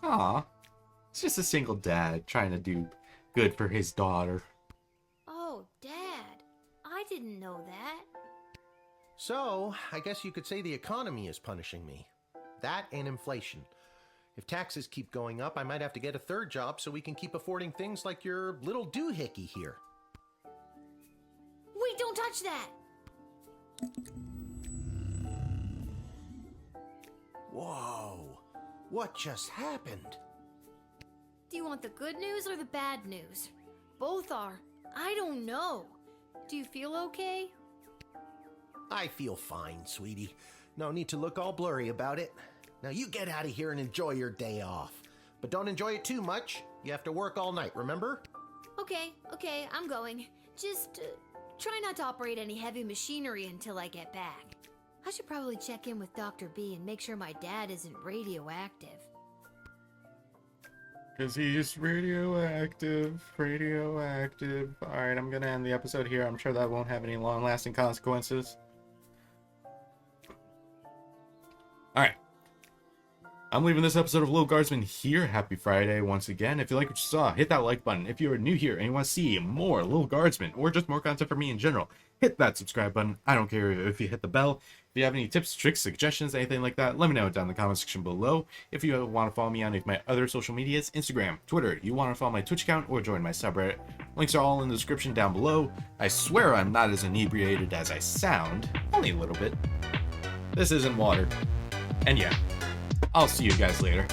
A: Aw. It's just a single dad trying to do good for his daughter.
B: Oh, Dad. I didn't know that.
K: So, I guess you could say the economy is punishing me. That and inflation. If taxes keep going up, I might have to get a third job so we can keep affording things like your little doohickey here.
B: Wait, don't touch that!
K: Whoa! What just happened?
B: Do you want the good news or the bad news? Both are. I don't know. Do you feel okay?
K: I feel fine, sweetie. No need to look all blurry about it. Now you get out of here and enjoy your day off. But don't enjoy it too much. You have to work all night, remember?
B: Okay, I'm going. Just try not to operate any heavy machinery until I get back. I should probably check in with Dr. B and make sure my dad isn't radioactive.
A: Because he's radioactive. Alright, I'm gonna end the episode here. I'm sure that won't have any long-lasting consequences. Alright. I'm leaving this episode of Lil Guardsman here. Happy Friday once again. If you like what you saw, hit that like button. If you are new here and you want to see more Lil Guardsman or just more content from me in general, hit that subscribe button. I don't care if you hit the bell. If you have any tips, tricks, suggestions, anything like that, let me know down in the comment section below. If you want to follow me on any of my other social medias, Instagram, Twitter, you want to follow my Twitch account or join my subreddit, links are all in the description down below. I swear I'm not as inebriated as I sound, only a little bit. This isn't water. And yeah, I'll see you guys later.